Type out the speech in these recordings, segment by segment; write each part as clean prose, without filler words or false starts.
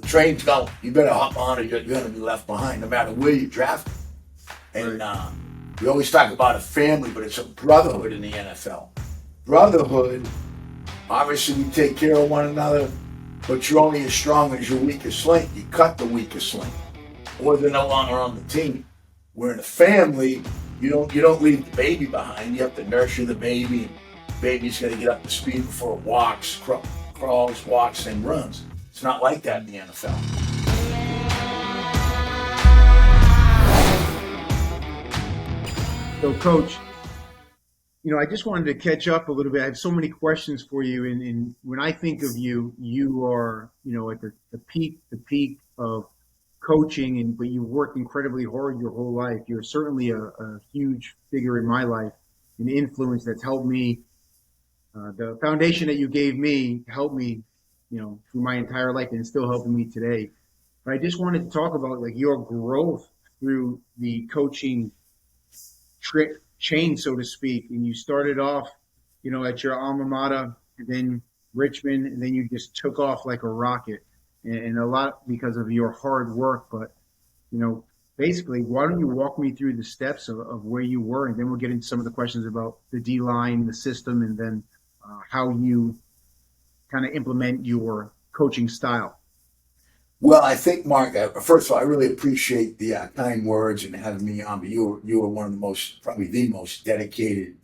train's going. You better hop on or you're going to be left behind no matter where you draft. And we always talk about a family, but it's a brotherhood in the NFL. Brotherhood, obviously we take care of one another, but you're only as strong as your weakest link. You cut the weakest link, or they're no longer on the team. We're in a family. You don't leave the baby behind. You have to nurture the baby. Baby's got to get up to speed before it walks, crawls, walks, and runs. It's not like that in the NFL. So, Coach, I just wanted to catch up a little bit. I have so many questions for you. And when I think of you, you are, at the peak of coaching, but you worked incredibly hard your whole life. You're certainly a huge figure in my life, an influence that's helped me. The foundation that you gave me helped me, through my entire life, and it's still helping me today. But I just wanted to talk about your growth through the coaching chain, so to speak. And you started off, at your alma mater, and then Richmond, and then you just took off like a rocket, and a lot because of your hard work. But, basically, why don't you walk me through the steps of where you were, and then we'll get into some of the questions about the D-line, the system, and then how you kind of implement your coaching style. Well, I think, Mark, first of all, I really appreciate the kind words and having me on. But you were one of the probably the most dedicated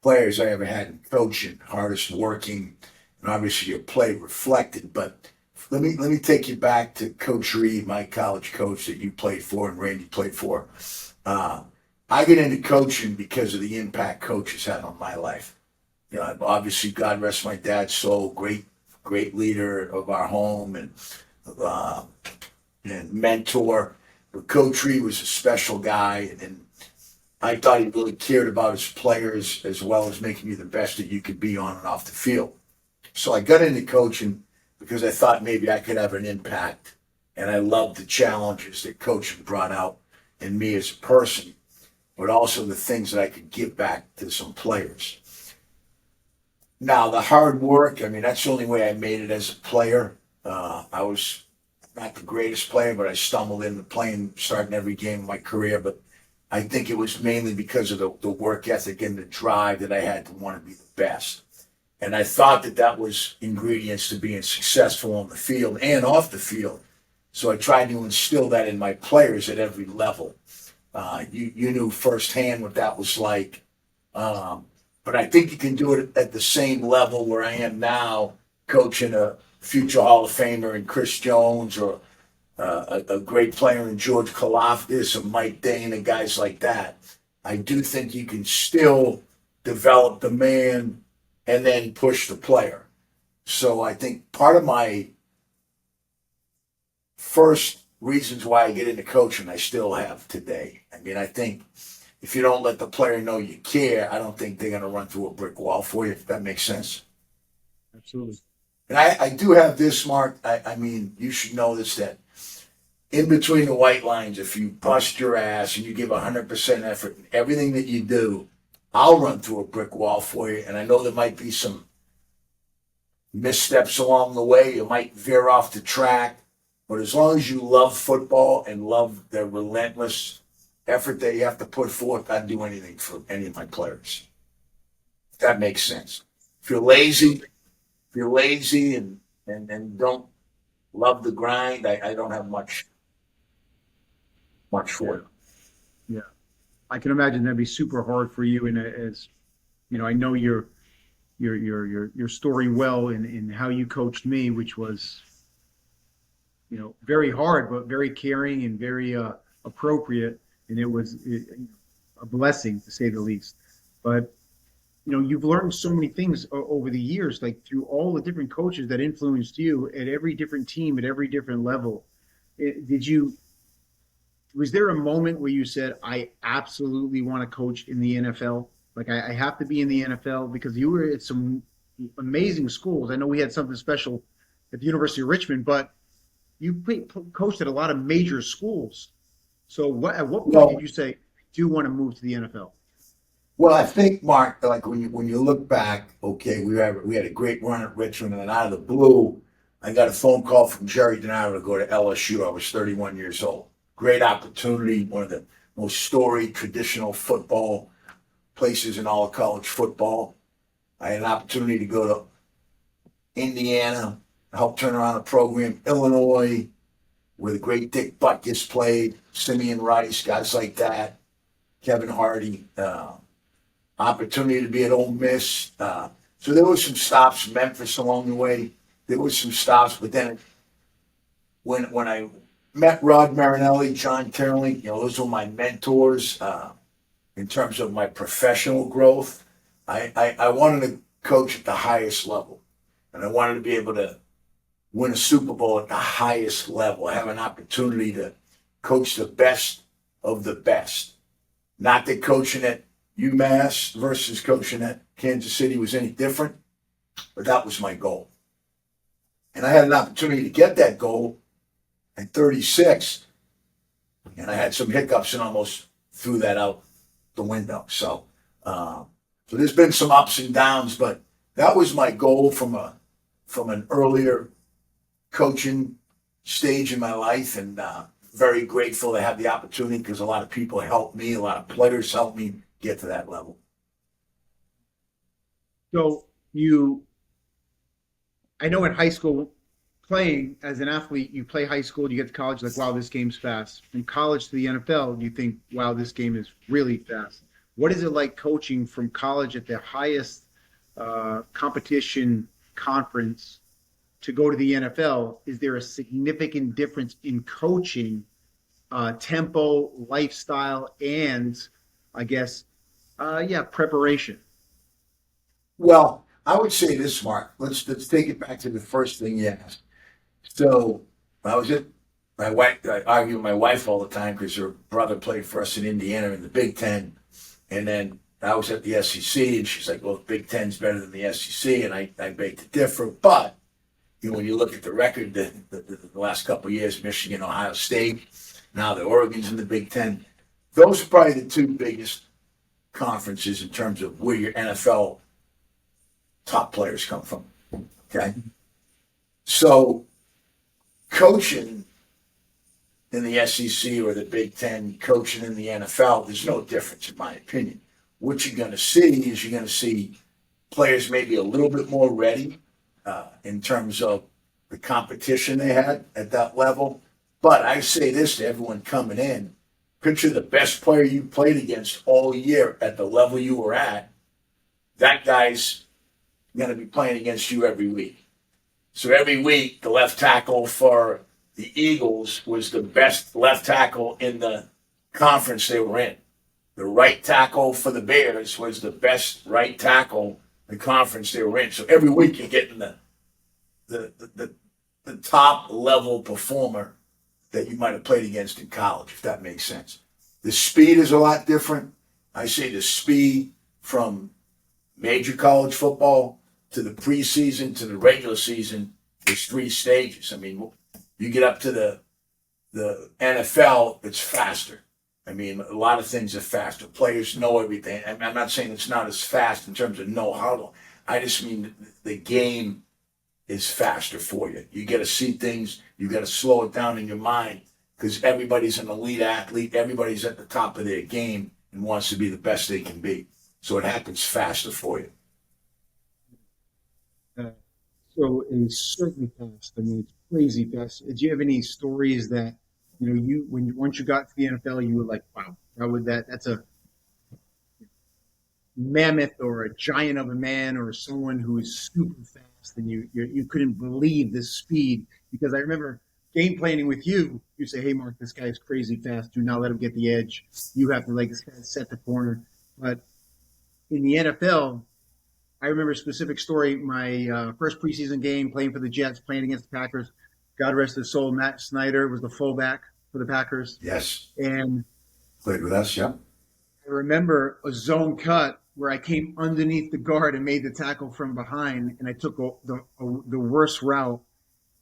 players I ever had in coaching, hardest working, and obviously your play reflected. But let me take you back to Coach Reed, my college coach that you played for and Randy played for. I get into coaching because of the impact coaches had on my life. Obviously, God rest my dad's soul, great leader of our home and mentor. But Coach Reed was a special guy, and I thought he really cared about his players as well as making you the best that you could be on and off the field. So I got into coaching because I thought maybe I could have an impact, and I loved the challenges that coaching brought out in me as a person, but also the things that I could give back to some players. Now, the hard work, that's the only way I made it as a player. I was not the greatest player, but I stumbled into playing, starting every game of my career. But I think it was mainly because of the work ethic and the drive that I had to want to be the best. And I thought that was ingredients to being successful on the field and off the field. So I tried to instill that in my players at every level. You knew firsthand what that was like. But I think you can do it at the same level where I am now, coaching a future Hall of Famer in Chris Jones, or a great player in George Karlaftis or Mike Dane and guys like that. I do think you can still develop the man and then push the player. So I think part of my first reasons why I get into coaching, I still have today. I think if you don't let the player know you care, I don't think they're going to run through a brick wall for you, if that makes sense. Absolutely. And I do have this, Mark. You should know this, that in between the white lines, if you bust your ass and you give 100% effort in everything that you do, I'll run through a brick wall for you. And I know there might be some missteps along the way. You might veer off the track. But as long as you love football and love the relentless effort that you have to put forth, I'd do anything for any of my players. If that makes sense. If you're lazy and don't love the grind, I don't have much for you. Yeah, I can imagine that'd be super hard for you. And as I know your story well in how you coached me, which was very hard but very caring and very appropriate. And it was a blessing, to say the least. But, you've learned so many things over the years, like through all the different coaches that influenced you at every different team, at every different level. Was there a moment where you said, I absolutely want to coach in the NFL? Like, I have to be in the NFL? Because you were at some amazing schools. I know we had something special at the University of Richmond, but you coached at a lot of major schools. So at what point did you say, I do want to move to the NFL? Well, I think, Mark, like when you look back, okay, we had a great run at Richmond, and out of the blue, I got a phone call from Jerry Donato to go to LSU. I was 31 years old. Great opportunity, one of the most storied traditional football places in all of college football. I had an opportunity to go to Indiana, help turn around a program, Illinois, where the great Dick Butkus played, Simeon Rice, guys like that, Kevin Hardy. Opportunity to be at Ole Miss. So there was some stops, Memphis along the way. There was some stops, but then when I met Rod Marinelli, John Terling, those were my mentors in terms of my professional growth. I wanted to coach at the highest level, and I wanted to be able to win a Super Bowl at the highest level. I have an opportunity to coach the best of the best. Not that coaching at UMass versus coaching at Kansas City was any different, but that was my goal. And I had an opportunity to get that goal at 36, and I had some hiccups and almost threw that out the window. So there's been some ups and downs, but that was my goal from an earlier coaching stage in my life, and very grateful to have the opportunity because a lot of people helped me, a lot of players helped me get to that level. So I know in high school, playing as an athlete, you play high school, you get to college, like, wow, this game's fast. From college to the NFL, you think, wow, this game is really fast. What is it like coaching from college at the highest competition conference to go to the NFL? Is there a significant difference in coaching, tempo, lifestyle, and I guess, preparation? Well, I would say this, Mark. Let's take it back to the first thing you asked. So I was at my wife. I argue with my wife all the time because her brother played for us in Indiana in the Big Ten, and then I was at the SEC, and she's like, "Well, the Big Ten's better than the SEC," and I beg to differ. But when you look at the record, the last couple of years, Michigan, Ohio State, now the Oregon's in the Big Ten. Those are probably the two biggest conferences in terms of where your NFL top players come from. Okay, so coaching in the SEC or the Big Ten, coaching in the NFL, there's no difference in my opinion. What you're going to see is you're going to see players maybe a little bit more ready in terms of the competition they had at that level. But I say this to everyone coming in: picture the best player you played against all year at the level you were at. That guy's going to be playing against you every week. So every week, the left tackle for the Eagles was the best left tackle in the conference they were in. The right tackle for the Bears was the best right tackle in the conference they were in. So every week you're getting the top level performer that you might have played against in college, if that makes sense. The speed is a lot different. I say the speed from major college football to the preseason to the regular season is 3 stages. I mean, you get up to the NFL, it's faster. I mean, a lot of things are faster. Players know everything. I mean, I'm not saying it's not as fast in terms of know-how. I just mean the game is faster for you. You got to see things. You got to slow it down in your mind because everybody's an elite athlete. Everybody's at the top of their game and wants to be the best they can be. So it happens faster for you. So it's certainly fast. I mean, it's crazy fast. Do you have any stories that once you got to the NFL, you were like, wow, that's a mammoth or a giant of a man or someone who is super fast, and you couldn't believe the speed? Because I remember game planning with you. You say, hey, Mark, this guy is crazy fast. Do not let him get the edge. You have to set the corner. But in the NFL, I remember a specific story. My first preseason game, playing for the Jets, playing against the Packers. God rest his soul, Matt Snyder was the fullback for the Packers. Yes. And Played with us, yeah. I remember a zone cut where I came underneath the guard and made the tackle from behind, and I took the worst route.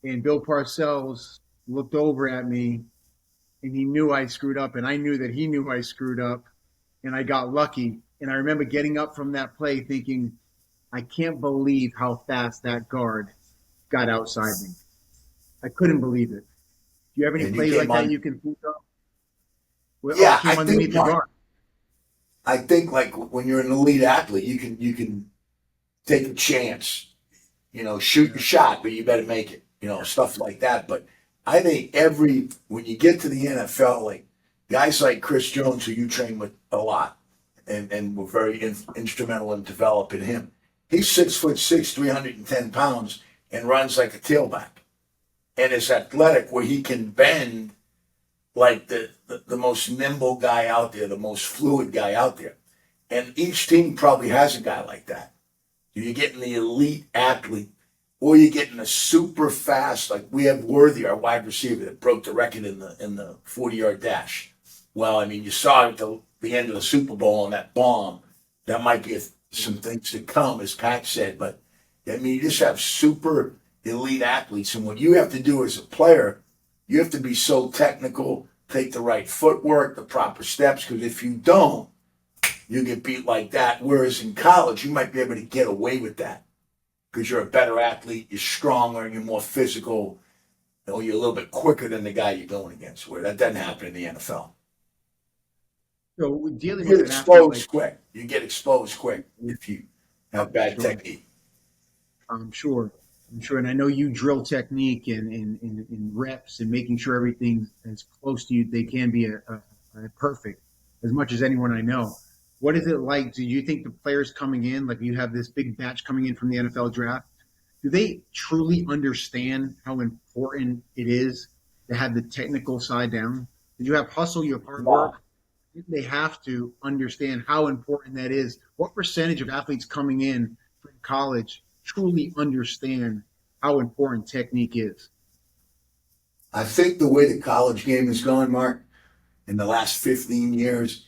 And Bill Parcells looked over at me, and he knew I screwed up, and I knew that he knew I screwed up, and I got lucky. And I remember getting up from that play thinking, I can't believe how fast that guard got outside me. I couldn't believe it. Do you have any And you plays came like that on. you can think of? Oh, Yeah, came underneath the guard. I think like when you're an elite athlete, you can take a chance, shoot your Yeah. shot, but you better make it, stuff like that. But I think when you get to the NFL, like guys like Chris Jones, who you train with a lot, and were very instrumental in developing him. He's 6'6", 310 pounds, and runs like a tailback, and is athletic where he can bend like the most nimble guy out there, the most fluid guy out there. And each team probably has a guy like that. You're getting the elite athlete, or you're getting a super fast, like we have Worthy, our wide receiver, that broke the record in the 40-yard dash. Well, I mean, you saw it at the end of the Super Bowl on that bomb. That might be some things to come, as Pat said. But I mean, you just have super elite athletes, and what you have to do as a player, you have to be so technical, take the right footwork, the proper steps, because if you don't, you get beat like that. Whereas in college, you might be able to get away with that because you're a better athlete, you're stronger, you're more physical, or you're a little bit quicker than the guy you're going against. Where that doesn't happen in the NFL. So dealing You with get an athlete like, exposed quick. You get exposed quick if you have bad sure, technique. I'm sure, I'm sure, and I know you drill technique in reps and making sure everything's as close to you they can be a perfect, as much as anyone I know. What is it like? Do you think the players coming in, like you have this big batch coming in from the NFL draft, do they truly understand how important it is to have the technical side down? Did you have hustle, you have hard No. work? They have to understand how important that is. What percentage of athletes coming in from college truly understand how important technique is? I think the way the college game has gone, Mark, in the last 15 years,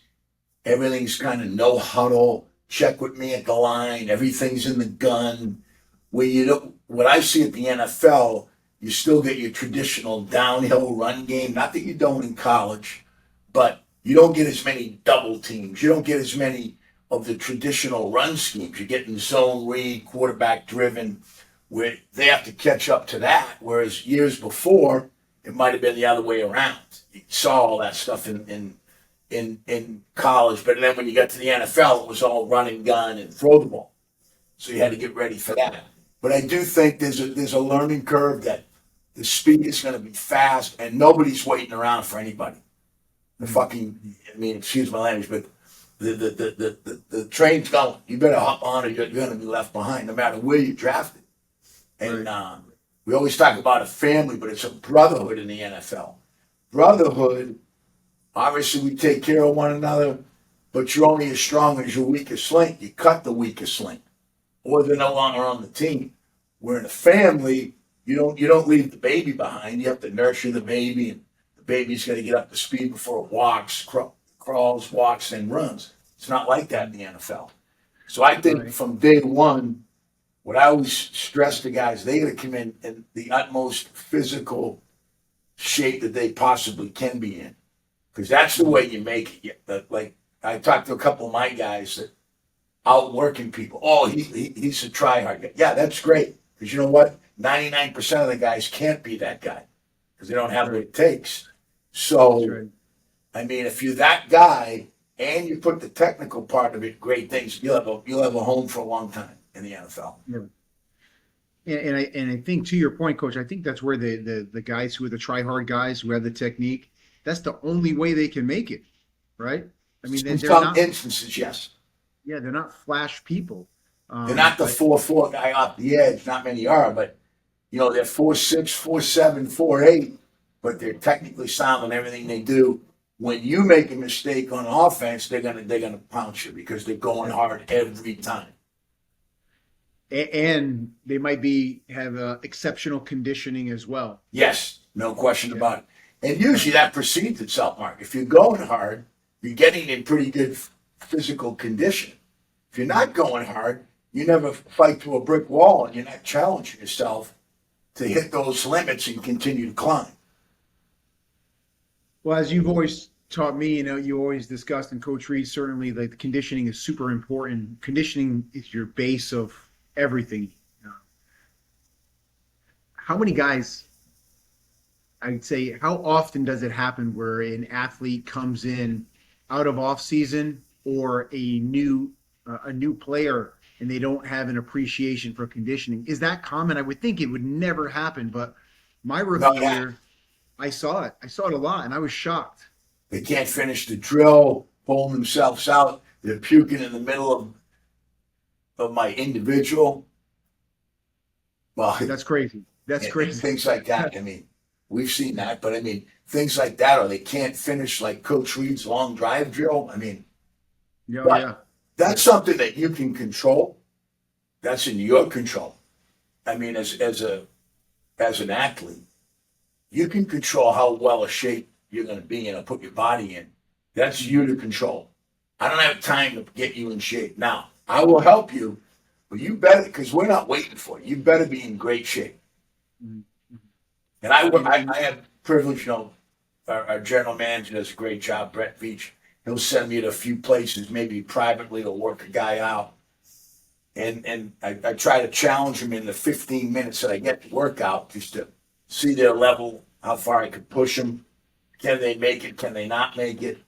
everything's kind of no huddle, check with me at the line, everything's in the gun. Where you don't, what I see at the NFL, you still get your traditional downhill run game. Not that you don't in college, but you don't get as many double teams. You don't get as many of the traditional run schemes. You're getting zone read, quarterback driven, where they have to catch up to that. Whereas years before, it might have been the other way around. You saw all that stuff in college, but then when you got to the NFL, it was all run and gun and throw the ball. So you had to get ready for that. But I do think there's a learning curve that the speed is going to be fast, and nobody's waiting around for anybody. The fucking, I mean, excuse my language, but the train's going. You better hop on, or you're going to be left behind, no matter where you're drafted. And we always talk about a family, but it's a brotherhood in the NFL. Brotherhood, obviously, we take care of one another, but you're only as strong as your weakest link. You cut the weakest link, or they're no longer on the team. Where in a family, you don't leave the baby behind. You have to nurture the baby, and the baby's got to get up to speed before it walks, crawls, walks, and runs. It's not like that in the NFL. So I think Right. from day one, what I always stress to guys, they got to come in the utmost physical shape that they possibly can be in, because that's the way you make it. Like I talked to a couple of my guys that outworking people. Oh, he's a tryhard guy. Yeah, that's great. Because you know what? 99% of the guys can't be that guy because they don't have what Right. it takes. That's So, right. I mean, if you're that guy and you put the technical part of it, great things, you'll have a home for a long time in the NFL. Yeah. And I think to your point, coach, I think that's where the guys who are the try hard guys who have the technique, that's the only way they can make it, right? I mean, In they're some not, instances, yes. yeah, they're not flash people. They're not the But 4-4 guy off the edge. Not many are, but they're 4-6, 4-7, 4-8, but they're technically sound in everything they do. When you make a mistake on offense, they're gonna pounce you because they're going hard every time. and they might be have exceptional conditioning as well. Yes, no question Yeah, about it. And usually that precedes itself, Mark. If you're going hard, you're getting in pretty good physical condition. If you're not going hard, you never fight to a brick wall and you're not challenging yourself to hit those limits and continue to climb. well, as you've always taught me, you always discussed, and Coach Reed certainly, like the conditioning is super important. Conditioning is your base of everything. Uh, How many guys? I'd say, how often does it happen where an athlete comes in out of off season or a new player and they don't have an appreciation for conditioning? Is that common? I would think it would never happen, but my No, rookie yeah, year, I saw it. I saw it a lot, and I was shocked. they can't finish the drill, pulling themselves out. They're puking in the middle of my individual. Well, That's crazy. That's and crazy. things like that. I mean, we've seen that, but I mean, things like that, or they can't finish like Coach Reed's long drive drill. I mean, Yeah, but yeah. that's something that you can control. That's in your control. I mean, as an athlete, you can control how well a shape you're going to be in or put your body in. That's you to control. I don't have time to get you in shape now. I will help you, but you better, because we're not waiting for you. You better be in great shape. Mhm. And I, And, I, and I have privilege, our general manager does a great job, Brett Veach. He'll send me to a few places, maybe privately, to work a guy out. And I try to challenge him in the 15 minutes that I get to work out just to see their level, how far I could push them. Can they make it? Can they not make it?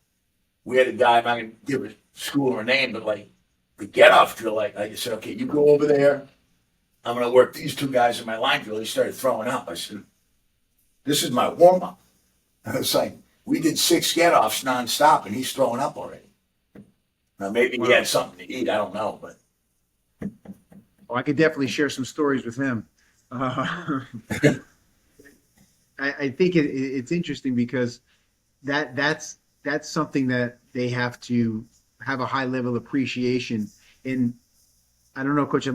We had a guy, I'm not going to give a school or a name, but like the get off drill, like I said, okay, you go over there. I'm going to work these two guys in my line drill. He started throwing up. I said, this is my warm up. I was like, we did 6 get offs nonstop and he's throwing up already. Now, maybe he wow. had something to eat. I don't know, but Oh, I could definitely share some stories with him. Uh, I think it's interesting because that's something that they have to have a high level of appreciation. And I don't know, Coach.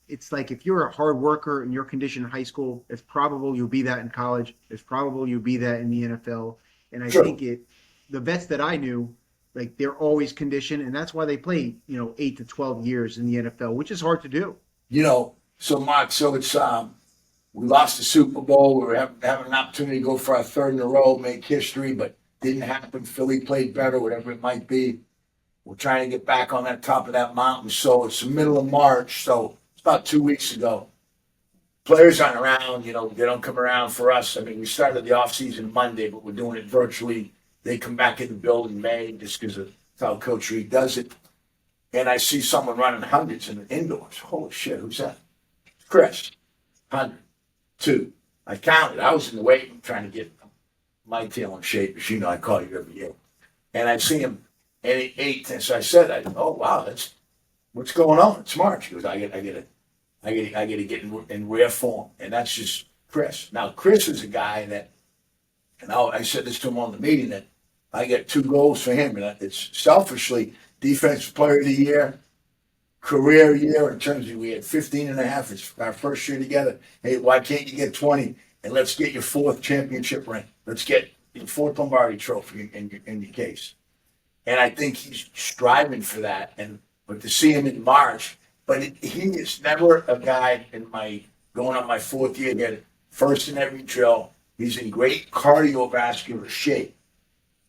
It's like if you're a hard worker and you're conditioned in high school, it's probable you'll be that in college. It's probable you'll be that in the NFL. And I true. think the vets that I knew, like they're always conditioned, and that's why they play, 8 to 12 years in the NFL, which is hard to do. So Mark, so it's we lost the Super Bowl. We were having an opportunity to go for our third in a row, make history, but didn't happen. Philly played better, whatever it might be. We're trying to get back on that top of that mountain. So it's the middle of March. So it's about 2 weeks ago. Players aren't around, they don't come around for us. I mean, we started the offseason Monday, but we're doing it virtually. They come back in the building May just because of how Coach Reed does it. And I see someone running hundreds in the indoors. Holy shit, who's that? Chris. 100, 2. I counted. I was in the weight room trying to get my tail in shape. As you know, I call you every year. And I see him, and he ate. And so I said, oh, wow, what's going on? It's March. He goes, I get to get in rare form. And that's just Chris. Now, Chris is a guy that, and I said this to him on the meeting, that I get 2 goals for him. And it's selfishly defensive player of the year, career year in terms of we had 15 and a half. It's our first year together. Hey, why can't you get 20? And let's get your 4th championship ring. Let's get your 4th Lombardi trophy in your case. And I think he's striving for that. But to see him in March, but he is never a guy going on my 4th year, get first in every drill. He's in great cardiovascular shape.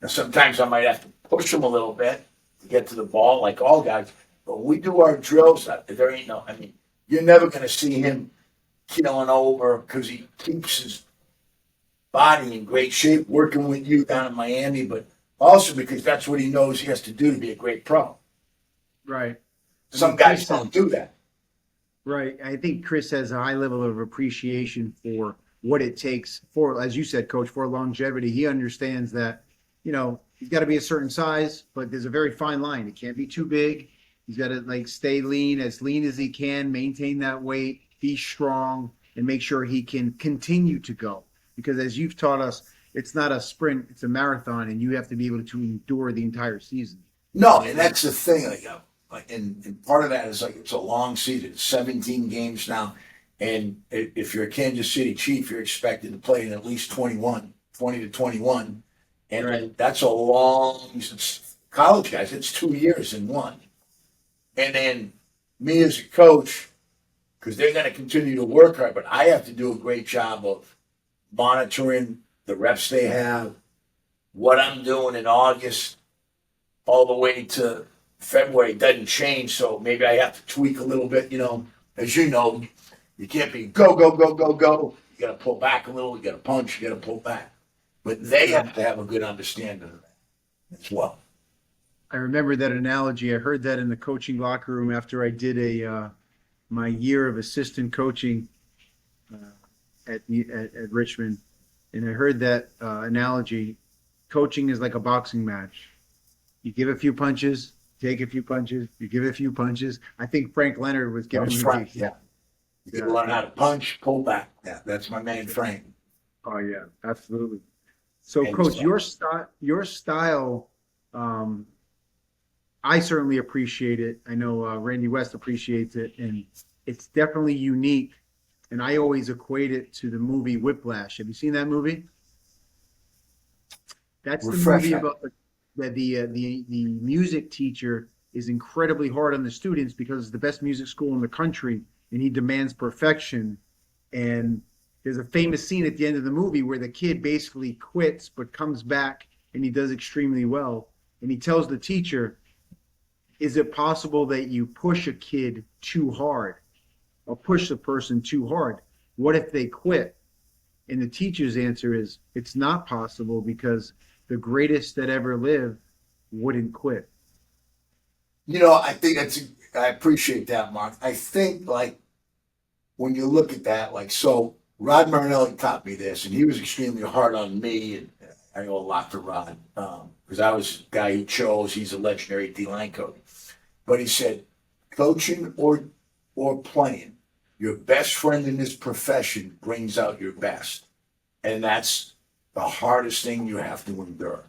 Now, sometimes I might have to push him a little bit to get to the ball, like all guys. But when we do our drills, there ain't no, I mean, you're never going to see him killing over because he keeps his body in great shape, working with you down in Miami, but also because that's what he knows he has to do to be a great pro. Right. I Some mean, guys don't do that. right. I think Chris has a high level of appreciation for what it takes for, as you said, Coach, for longevity. He understands that, he's got to be a certain size, but there's a very fine line. It can't be too big. He's got to stay lean as he can, maintain that weight, be strong, and make sure he can continue to go. Because as you've taught us, it's not a sprint; it's a marathon, and you have to be able to endure the entire season. No, and that's the thing. And part of that is it's a long season, 17 games now. And if you're a Kansas City Chief, you're expected to play in at least 20 to 21. And Right. that's a long, college guys, it's 2 years in one. And then me as a coach, because they're going to continue to work hard, but I have to do a great job of monitoring the reps they have, what I'm doing in August, all the way to February doesn't change. So maybe I have to tweak a little bit, As you know, you can't be go, go, go, go, go. You got to pull back a little. You got to punch. You got to pull back. But they have to have a good understanding of that as well. I remember that analogy. I heard that in the coaching locker room after I did my year of assistant coaching at Richmond, and I heard that analogy. Coaching is like a boxing match. You give a few punches, take a few punches. You give a few punches. I think Frank Leonard was giving me Frank, yeah. You can learn how to punch, pull back. Yeah, that's my main Frank. Oh yeah, absolutely. So, And Coach, so- your style, I certainly appreciate it. I know Randy West appreciates it, and it's definitely unique. And I always equate it to the movie Whiplash. Have you seen that movie? That's the Refresh movie that. about the music teacher is incredibly hard on the students because it's the best music school in the country, and he demands perfection. And there's a famous scene at the end of the movie where the kid basically quits but comes back and he does extremely well. And he tells the teacher, "Is it possible that you push a kid too hard or push a person too hard? What if they quit?" And the teacher's answer is, "It's not possible because the greatest that ever lived wouldn't quit." I think I appreciate that, Mark. I think, like, when you look at that, like, so Rod Marinelli taught me this, and he was extremely hard on me, and I owe a lot to Rod, because I was the guy he chose. He's a legendary D-line coach. But he said, coaching or playing, your best friend in this profession brings out your best. And that's the hardest thing you have to endure.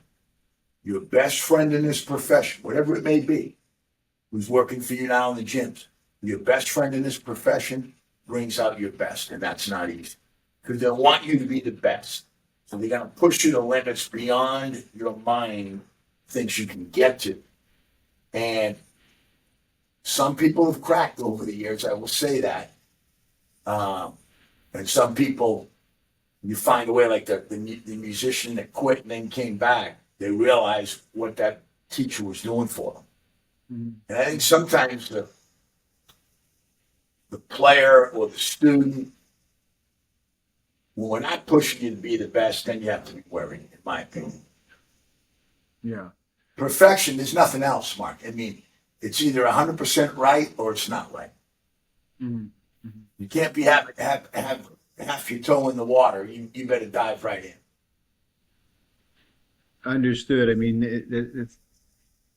Your best friend in this profession, whatever it may be, who's working for you now in the gyms, your best friend in this profession brings out your best. And that's not easy because they want you to be the best. So they're going to push you to limits beyond your mind thinks you can get to. And some people have cracked over the years, I will say that. And some people, you find a way, like the musician that quit and then came back, they realize what that teacher was doing for them. Mm-hmm. And I think sometimes the player or the student, when we're not pushing you to be the best, then you have to be worried, in my opinion. Yeah. Perfection, there's nothing else, Mark. I mean, it's either 100% right or it's not right. Mm-hmm. You can't be have half your toe in the water. You better dive right in. Understood. I mean, it's.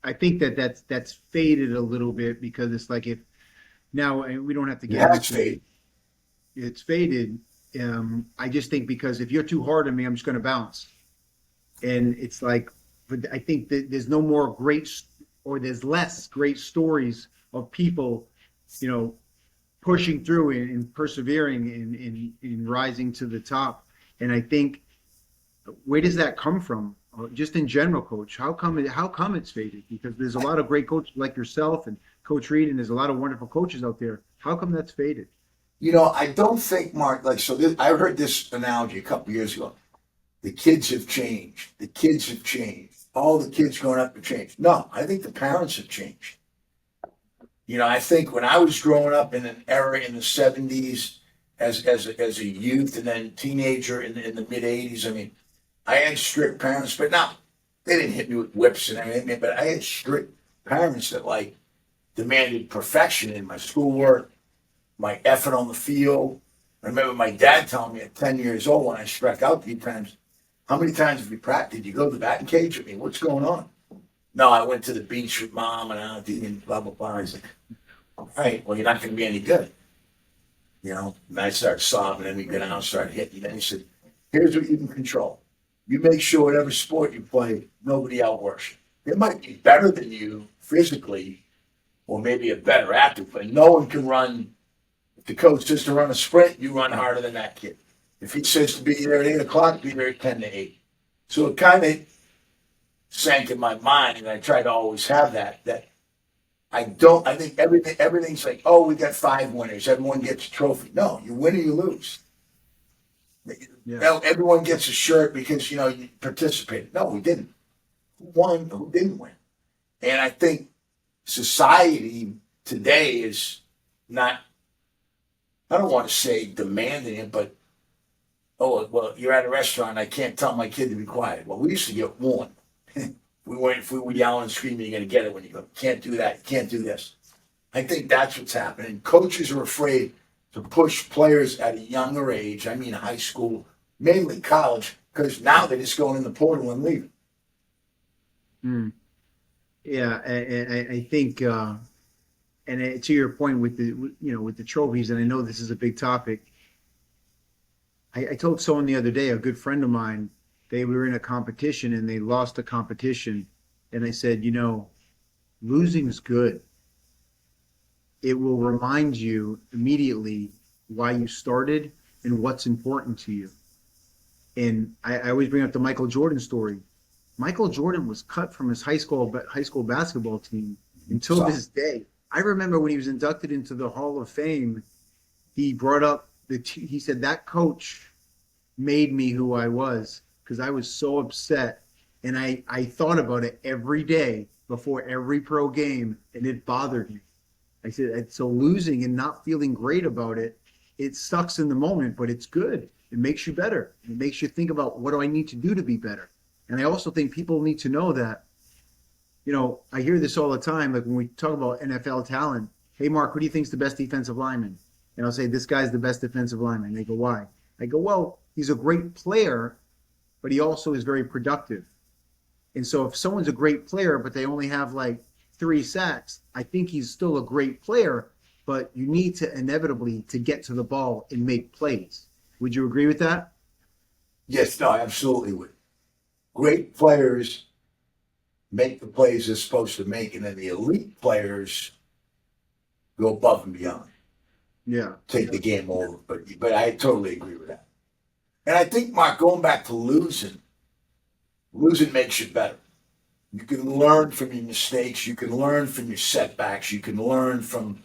I think that's faded a little bit because it's like if now and we don't have to It get has into faded. it's faded. I just think because if you're too hard on me, I'm just going to bounce, and it's like. But I think that there's no more or there's less great stories of people, pushing through and persevering in rising to the top. And I think, where does that come from? Just in general, Coach, how come it's faded? Because there's a lot of great coaches like yourself and Coach Reed, and there's a lot of wonderful coaches out there. How come that's faded? I don't think, Mark, I heard this analogy a couple years ago. The kids have changed. The kids have changed. All the kids growing up have changed. No, I think the parents have changed. I think when I was growing up in an era in the 70s as a youth and then teenager in the mid 80s, I mean, I had strict parents, but now they didn't hit me with whips and everything, but I had strict parents that demanded perfection in my schoolwork, my effort on the field. I remember my dad telling me at 10 years old when I struck out 3 times, "How many times have you practiced? Did you go to the batting cage with me? What's going on?" "No, I went to the beach with Mom and I did blah, blah, blah." I said, "All right, well, you're not going to be any good." And I started sobbing and we go down and started hitting. Then he said, "Here's what you can control. You make sure whatever sport you play, nobody outworks you. They might be better than you physically or maybe a better athlete, but no one can run. If the coach says to run a sprint, you run harder than that kid. If he says to be there at 8 o'clock, be there at 10 to 8. So it kind of sank in my mind, and I try to always have that I think everything's like, oh, we got 5 winners. Everyone gets a trophy. No, you win or you lose. Yeah. Everyone gets a shirt because, you participated. No, we didn't. Who won? Who didn't win? And I think society today is not, I don't want to say demanding it, but Oh, well, you're at a restaurant. I can't tell my kid to be quiet. Well, we used to get warned. If we were yelling and screaming, you're going to get it when you go, can't do that, you can't do this. I think that's what's happening. Coaches are afraid to push players at a younger age. I mean, high school, mainly college, because now they're just going in the portal and leaving. Mm. Yeah, I think, to your point with with the trophies, and I know this is a big topic. I told someone the other day, a good friend of mine, they were in a competition and they lost a competition, and I said, losing is good. It will remind you immediately why you started and what's important to you. And I always bring up the Michael Jordan story. Michael Jordan was cut from his high school basketball team until So, this day. I remember when he was inducted into the Hall of Fame, he brought up he said that coach made me who I was because I was so upset. And I thought about it every day before every pro game, and it bothered me. I said, so losing and not feeling great about it, it sucks in the moment, but it's good. It makes you better. It makes you think about what do I need to do to be better. And I also think people need to know that, I hear this all the time. Like when we talk about NFL talent, hey, Mark, who do you think's the best defensive lineman? And I'll say, this guy's the best defensive lineman. And they go, why? I go, well, he's a great player, but he also is very productive. And so if someone's a great player, but they only have like 3 sacks, I think he's still a great player, but you need to inevitably to get to the ball and make plays. Would you agree with that? yes, no, I absolutely would. Great players make the plays they're supposed to make, and then the elite players go above and beyond, Yeah. take the game over. But I totally agree with that. And I think, Mark, going back to losing makes you better. You can learn from your mistakes. You can learn from your setbacks. You can learn from,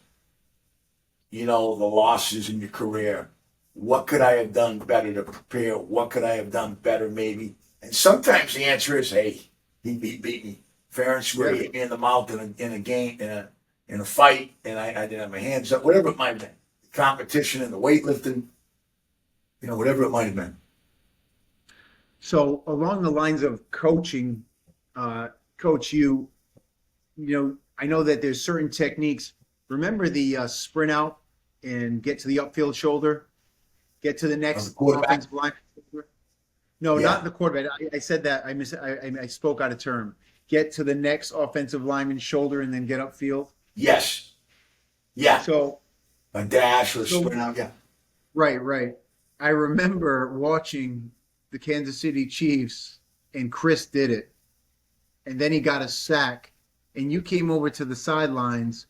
the losses in your career. What could I have done better to prepare? What could I have done better maybe? And sometimes the answer is, hey, he beat me fair and square. He hit me in the mouth in a game, in a fight, and I didn't have my hands up, whatever it might have been. Competition in the weightlifting, whatever it might have been. So along the lines of coaching, coach, I know that there's certain techniques. Remember the sprint out and get to the upfield shoulder, get to the next offensive line. No, Yeah. not the quarterback. I said that. I spoke out of term. Get to the next offensive lineman's shoulder and then get upfield. Yes. Yeah. So A dash or a sprint out. Yeah. right. I remember watching the Kansas City Chiefs and Chris did it. And then he got a sack. And you came over to the sidelines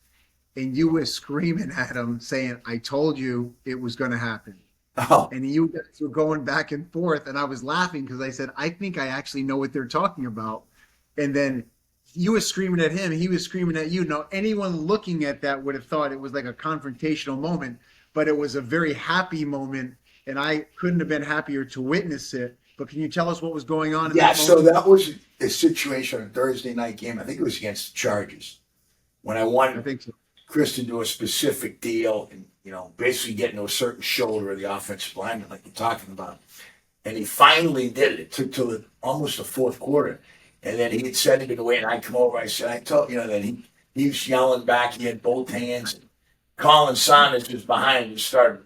and you were screaming at him saying, I told you it was going to happen. Oh, And you guys were going back and forth. And I was laughing because I said, I think I actually know what they're talking about. And then you were screaming at him. He was screaming at you. Now, anyone looking at that would have thought it was like a confrontational moment, but it was a very happy moment. And I couldn't have been happier to witness it. But can you tell us what was going on in yeah. that So moment? that was a situation on a Thursday night game. I think it was against the Chargers when I I wanted think so. Chris to do a specific deal and, basically get into a certain shoulder of the offensive lineman like you're talking about. And he finally did it. It took till almost the fourth quarter. And then he had said it away, and I come over. I said, I told that he was yelling back. He had both hands. And Colin Saunders was behind him and started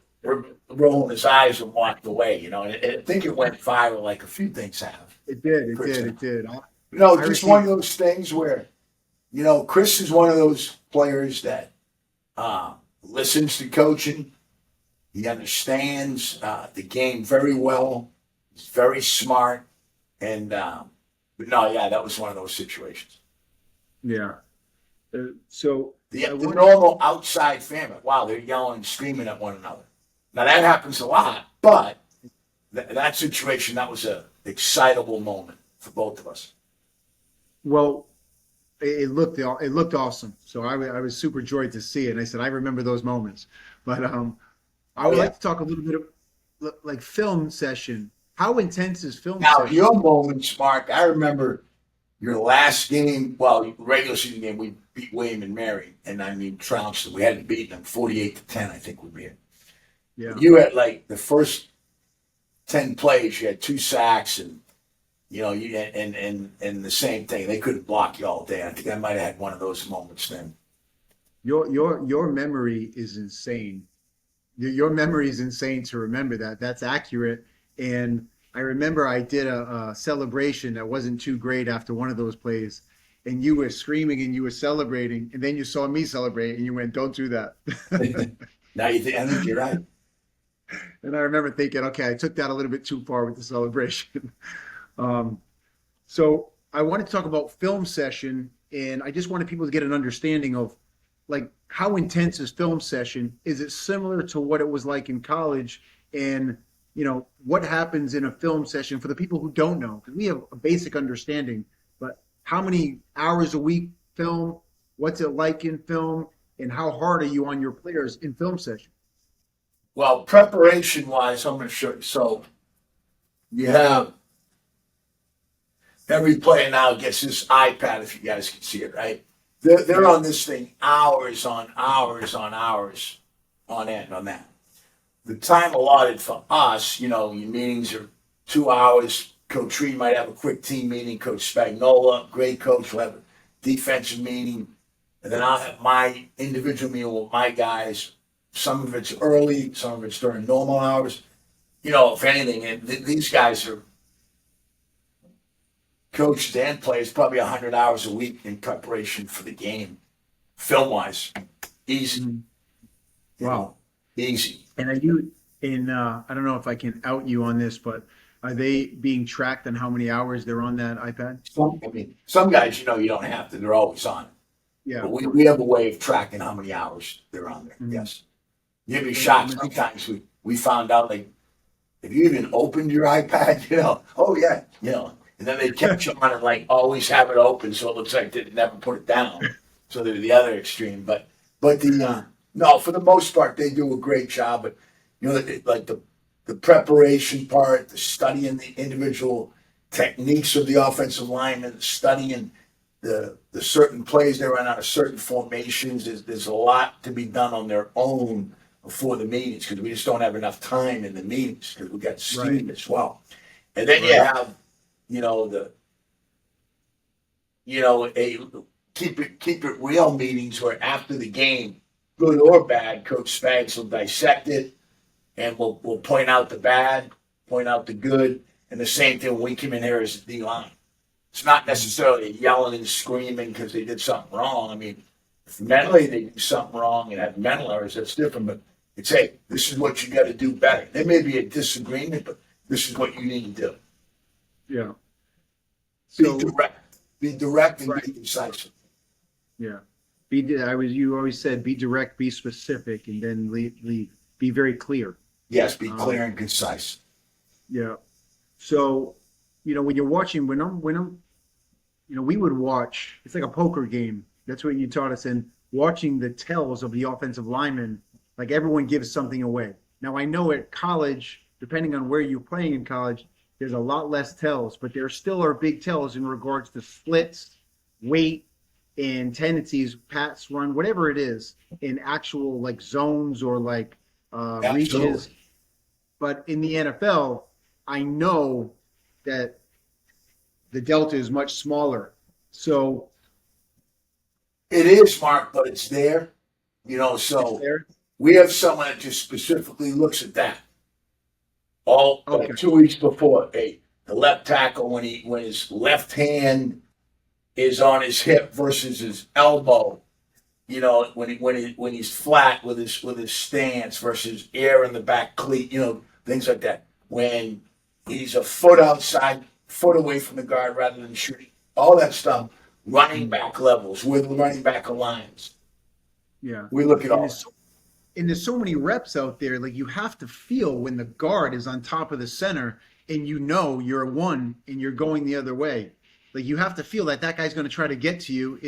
rolling his eyes and walked away. And I think it went viral like a few things have. It did. It Chris, did. It did. I just received. one of those things where, Chris is one of those players that listens to coaching. He understands the game very well. He's very smart. And, but no, yeah, that was one of those situations. Yeah. So The I want normal outside family, wow, they're yelling and screaming at one another. Now, that happens a lot, but that situation, that was a excitable moment for both of us. well, it looked awesome. So I was super joyed to see it. And I said I remember those moments. But I would Yeah. like to talk a little bit of like film session. How intense is film Now, session? your moments, Mark, I remember your last game, well, regular season game, we beat William and Mary, and I mean, trounced them. We hadn't beaten them 48-10, I think would be it. Yeah. You had like the first 10 plays, you had 2 sacks, and and the same thing. They couldn't block you all day. I think I might have had one of those moments then. Your memory is insane. Your memory is insane to remember that. That's accurate. And I remember I did a celebration that wasn't too great after one of those plays, and you were screaming and you were celebrating, and then you saw me celebrate, and you went, "Don't do that." Now I think you're right. And I remember thinking, okay, I took that a little bit too far with the celebration. Um, so I wanted to talk about film session, and I just wanted people to get an understanding of like how intense is film session? Is it similar to what it was like in college? And what happens in a film session for the people who don't know? Because we have a basic understanding, but how many hours a week film? What's it like in film? And how hard are you on your players in film session? Well, preparation wise, I'm going to show you. So you have every player now gets this iPad, if you guys can see it, right? They're on this thing hours on hours on hours on end on that. The time allotted for us, your meetings are 2 hours. Coach Reed might have a quick team meeting. Coach Spagnola, great coach, will have a defensive meeting. And then I'll have my individual meeting with my guys. Some of it's early, some of it's during normal hours. If anything, these guys are coaches and players probably 100 hours a week in preparation for the game, film-wise. Easy. Wow. Easy. And are you in, I don't know if I can out you on this, but are they being tracked on how many hours they're on that iPad? Some guys, you don't have to. They're always on it. Yeah. But we have a way of tracking how many hours they're on there. Mm-hmm. Yes. You'd be shocked. Sometimes we found out, like, if you even opened your iPad, oh, yeah, and then they catch you on it, like, always have it open so it looks like they never put it down. So they're the other extreme. But no, for the most part, they do a great job. But, like the preparation part, the studying the individual techniques of the offensive linemen, studying the certain plays they run out of certain formations. There's a lot to be done on their own before the meetings because we just don't have enough time in the meetings because we got steam as well. And then you have, keep it real meetings where after the game, good or bad, Coach Spags will dissect it and we'll point out the bad, point out the good, and the same thing when we come in here as the D-line. It's not necessarily yelling and screaming because they did something wrong. I mean, if mentally they do something wrong and have mental errors, that's different. But it's, hey, this is what you got to do better. There may be a disagreement, but this is what you need to do. Yeah. So, be direct and be concise. Yeah. You always said be direct, be specific, and then leave. Be very clear. Yes, be clear and concise. Yeah. So, when you're watching, when I'm, we would watch. It's like a poker game. That's what you taught us. And watching the tells of the offensive linemen, like everyone gives something away. Now I know at college, depending on where you're playing in college, there's a lot less tells, but there still are big tells in regards to splits, weight, and tendencies, pass, run, whatever it is, in actual like zones or like reaches. But in the NFL, I know that the delta is much smaller. So it is, Mark, but it's there. So there. We have someone that just specifically looks at that. Like 2 weeks before, the left tackle when his left hand is on his hip versus his elbow. When he's flat with his stance versus air in the back cleat. Things like that. When he's a foot outside, foot away from the guard rather than shooting. All that stuff. Running back levels with running back alliance. Yeah, we look at all. And there's so many reps out there. Like you have to feel when the guard is on top of the center, and you're one, and you're going the other way. Like you have to feel that guy's going to try to get to you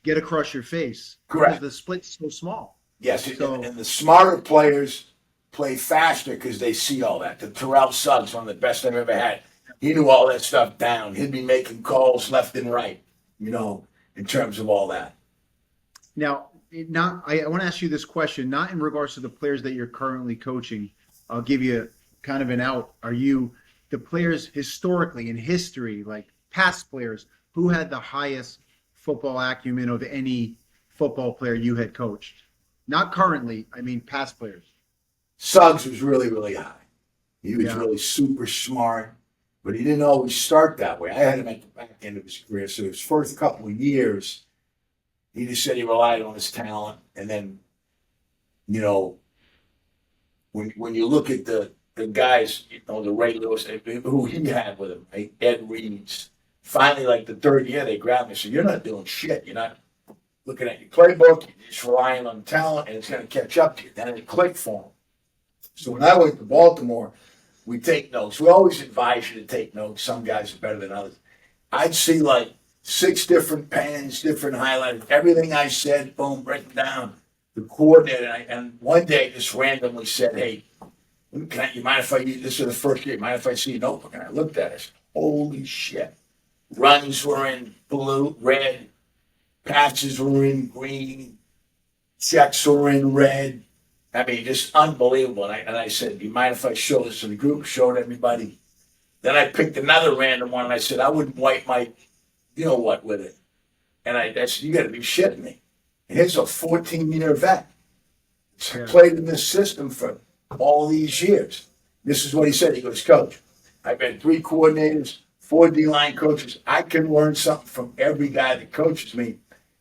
get across your face. Correct. Because the split's so small. Yes, and the smarter players play faster because they see all that. The Terrell Suggs, one of the best I've ever had. He knew all that stuff down. He'd be making calls left and right, in terms of all that. Now, I want to ask you this question, not in regards to the players that you're currently coaching. I'll give you kind of an out. Are you the players historically in history, like past players, who had the highest football acumen of any football player you had coached? Not currently, I mean past players. Suggs was really, really high. He was Yeah. really super smart, but he didn't always start that way. I had him at the back end of his career, so his first couple of years, he just said he relied on his talent. And then, you know, when you look at the guys, you know, the Ray Lewis, who he had with him, right? Ed Reeds, finally, like the third year, they grabbed me and said, "You're not doing shit. You're not looking at your playbook. You're just relying on talent, and it's going to catch up to you." Then it clicked for him. So when I went to Baltimore, we take notes. We always advise you to take notes. Some guys are better than others. I'd see like 6 different pens, different highlighters, everything I said, boom, written down. The coordinator, and one day just randomly said, "Hey, you mind if I use this is the first year? Mind if I see a notebook?" And I looked at it. I said, "Holy shit!" Runs were in blue, red. Passes were in green. Checks were in red. I mean, just unbelievable. And I said, "Do you mind if I show this to the group?" Showed everybody. Then I picked another random one, and I said, "I wouldn't wipe my, you know what, with it." And I said, "You got to be shitting me." And here's a 14-year vet. Yeah. Played in this system for all these years. This is what he said. He goes, "Coach, I've been 3 coordinators, 4 D-line coaches. I can learn something from every guy that coaches me.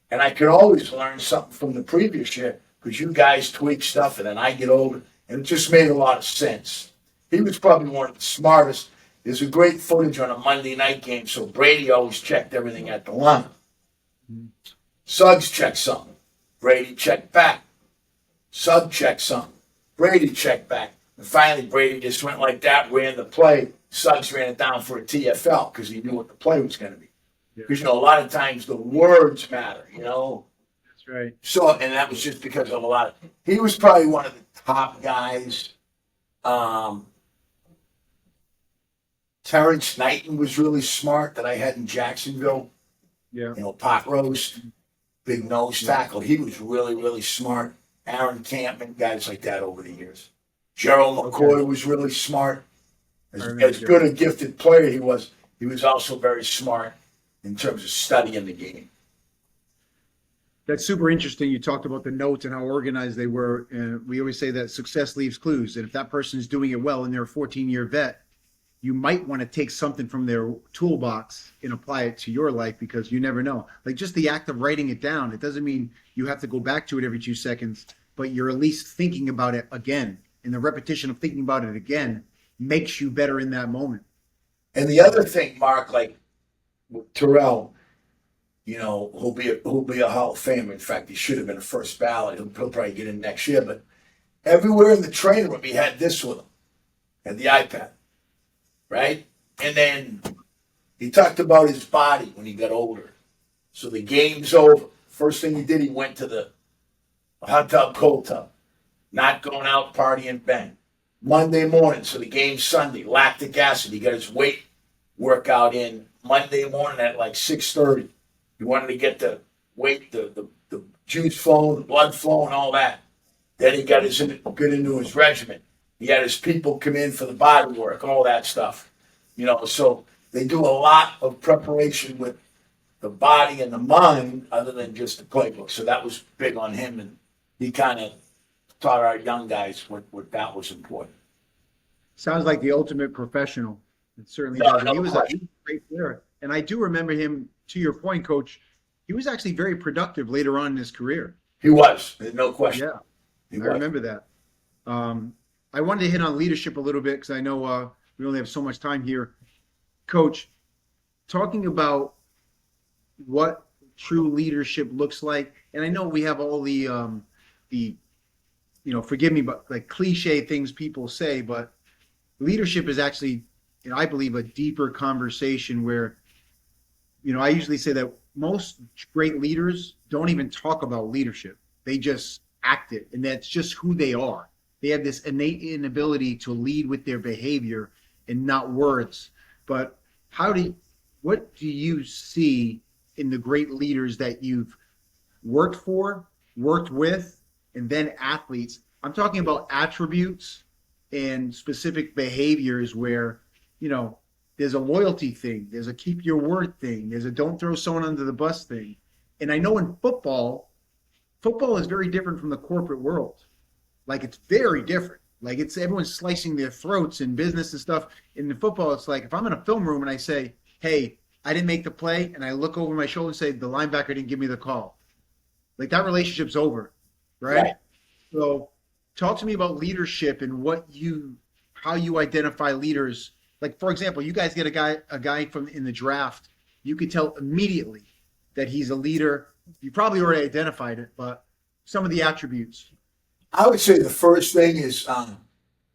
And I can always learn something from the previous year because you guys tweak stuff and then I get over." And it just made a lot of sense. He was probably one of the smartest. There's a great footage on a Monday night game, so Brady always checked everything at the line. Suggs checked something. Brady checked back. Suggs checked something. Brady checked back. And finally, Brady just went like that, ran the play. Suggs ran it down for a TFL because he knew what the play was going to be. Because, you know, a lot of times the words matter, you know. That's right. So, and that was just because of a lot of, he was probably one of the top guys. Terrence Knighton was really smart that I had in Jacksonville. Yeah. You know, pot roast, big nose tackle. He was really, really smart. Aaron Campman, guys like that over the years. Gerald McCoy was really smart. As good a gifted player he was also very smart in terms of studying the game. That's super interesting. You talked about the notes and how organized they were. And we always say that success leaves clues. And if that person is doing it well and they're a 14-year vet, you might want to take something from their toolbox and apply it to your life because you never know. Like just the act of writing it down, it doesn't mean you have to go back to it every 2 seconds, but you're at least thinking about it again. And the repetition of thinking about it again makes you better in that moment. And the other thing, Mark, like with Terrell, you know, who'll be a Hall of Famer. In fact, he should have been a first ballot. He'll probably get in next year. But everywhere in the training room, he had this with him, and the iPad, right? And then he talked about his body when he got older. So the game's over. First thing he did, he went to the hot tub, cold tub, not going out partying, bang. Monday morning, so the game's Sunday, lactic acid. He got his weight workout in Monday morning at like 6:30. He wanted to get the weight, the juice flowing, the blood flowing, all that. Then he got get into his regimen. He had his people come in for the body work, all that stuff. You know, so they do a lot of preparation with the body and the mind other than just the playbook. So that was big on him, and he kind of taught our young guys what that was important. Sounds like the ultimate professional. It certainly No, does. And no he was question. a great player. And I do remember him, to your point, Coach, he was actually very productive later on in his career. He was, there's no question. Yeah, He I was. remember that. I wanted to hit on leadership a little bit because I know we only have so much time here. Coach, talking about what true leadership looks like, and I know we have all the forgive me, but like cliche things people say, but leadership is actually, I believe, a deeper conversation where, I usually say that most great leaders don't even talk about leadership. They just act it, and that's just who they are. They have this innate inability to lead with their behavior and not words. But what do you see in the great leaders that you've worked for, worked with, and then athletes? I'm talking about attributes and specific behaviors where, you know, there's a loyalty thing, there's a keep your word thing, there's a don't throw someone under the bus thing. And I know in football, football is very different from the corporate world. Like it's very different. Like it's everyone's slicing their throats in business and stuff. In the football, it's like if I'm in a film room and I say, "Hey, I didn't make the play," and I look over my shoulder and say, "The linebacker didn't give me the call." Like that relationship's over, right? Right. So, talk to me about leadership and how you identify leaders. Like for example, you guys get a guy from in the draft. You could tell immediately that he's a leader. You probably already identified it, but some of the attributes. I would say the first thing is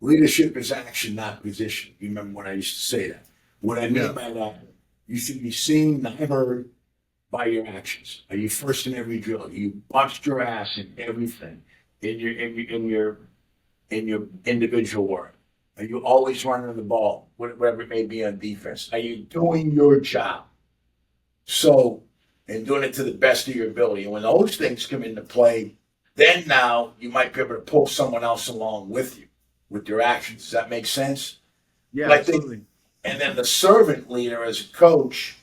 leadership is action, not position. You remember when I used to say that? What I mean Yeah. by that, you should be seen, not heard by your actions. Are you first in every drill? You bust your ass in everything in your individual work. Are you always running the ball, whatever it may be on defense? Are you doing your job? So, and doing it to the best of your ability. And when those things come into play, then now you might be able to pull someone else along with you with your actions. Does that make sense? Yeah, But I think, absolutely. and then the servant leader as a coach,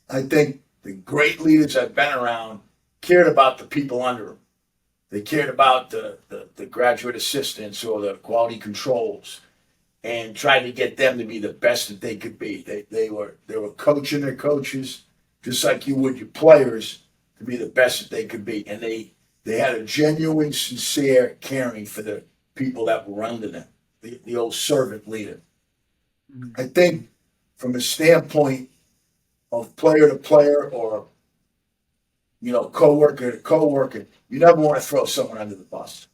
I think the great leaders I've been around cared about the people under them. They cared about the graduate assistants or the quality controls and tried to get them to be the best that they could be. They were coaching their coaches just like you would your players to be the best that they could be. And they had a genuine, sincere caring for the people that were under them, the old servant leader. Mhm. I think from a standpoint of player to player or, coworker to coworker, you never want to throw someone under the bus.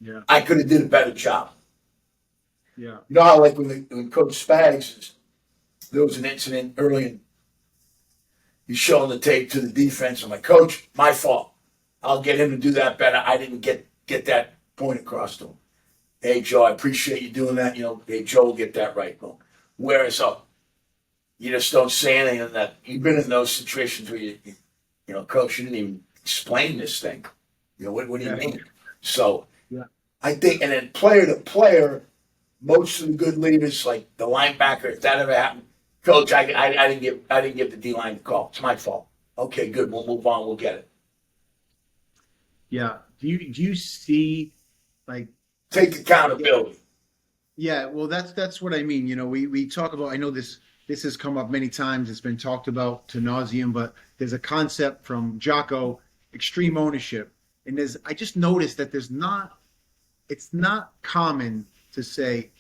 Yeah, I could have did a better job. yeah, You know how like when Coach Spags, there was an incident early in, he's showing the tape to the defense. I'm like, Coach, my fault. I'll get him to do that better. I didn't get that point across to him. Hey, Joe, I appreciate you doing that. Hey, Joe will get that right. Boom. Whereas you just don't say anything in that. You've been in those situations where Coach, you didn't even explain this thing. What do you yeah, mean? So yeah, I think, and then player to player, most of the good leaders, like the linebacker, if that ever happened, Coach, I didn't give the D line the call. It's my fault. Okay, good. We'll move on. We'll get it. yeah. Do you see like Take accountability. yeah, well that's what I mean. We talk about I know this has come up many times, it's been talked about to nauseum, but there's a concept from Jocko, extreme ownership. And I just noticed that it's not common to say,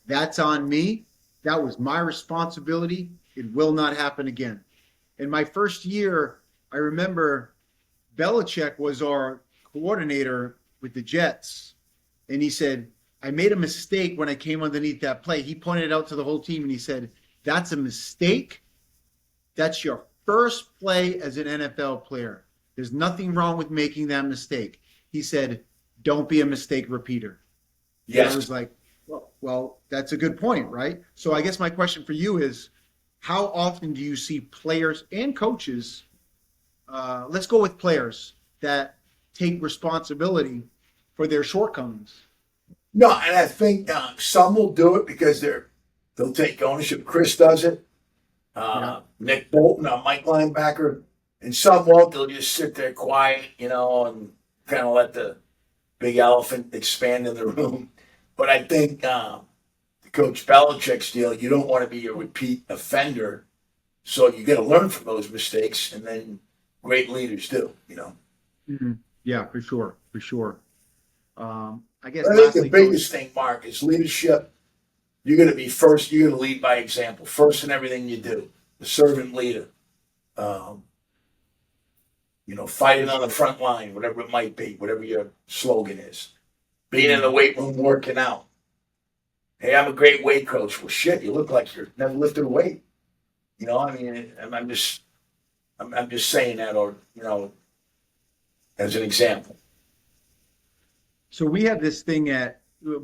that's on me, that was my responsibility, it will not happen again. In my first year, I remember Belichick was our coordinator with the Jets, and he said, I made a mistake when I came underneath that play. He pointed it out to the whole team and he said, that's a mistake. That's your first play as an NFL player. There's nothing wrong with making that mistake. He said, don't be a mistake repeater. And I Yes. was like, well, that's a good point, right? So I guess my question for you is, how often do you see players and coaches, let's go with players, that take responsibility for their shortcomings? No, and I think some will do it because they'll take ownership. Chris does it. Yeah. Nick Bolton, our Mike linebacker, and some won't. They'll just sit there quiet, and kind of let the big elephant expand in the room. But I think Coach Belichick's deal, you don't want to be a repeat offender, so you got to learn from those mistakes, and then great leaders do. Mhm. Yeah, for sure, for sure. I guess But I think the lastly, Coach, biggest thing, Mark, is leadership. You're going to be first. You're going to lead by example, first in everything you do. The servant leader. Um, fighting on the front line, whatever it might be, whatever your slogan is. Being in the weight room, working out. Hey, I'm a great weight coach. Well, shit, you look like you've never lifted a weight. I mean, I'm just saying that, or as an example. so we have this thing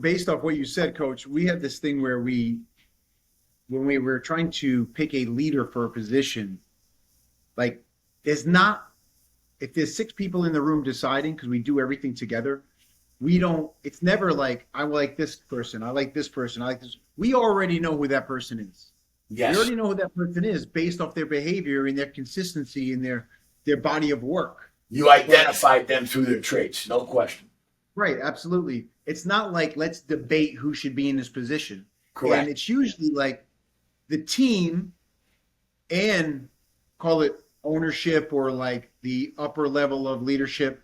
based off what you said, Coach, we have this thing where when we were trying to pick a leader for a position, like there's not, if there's six people in the room deciding, because we do everything together, we don't, it's never like, I like this person, I like this person, I like this. We already know who that person is. We Yes. already know who that person is based off their behavior and their consistency and their body of work. You But identified them through their traits, no question. right, absolutely. It's not like let's debate who should be in this position. And Correct. it's usually like the team and call it ownership or like the upper level of leadership.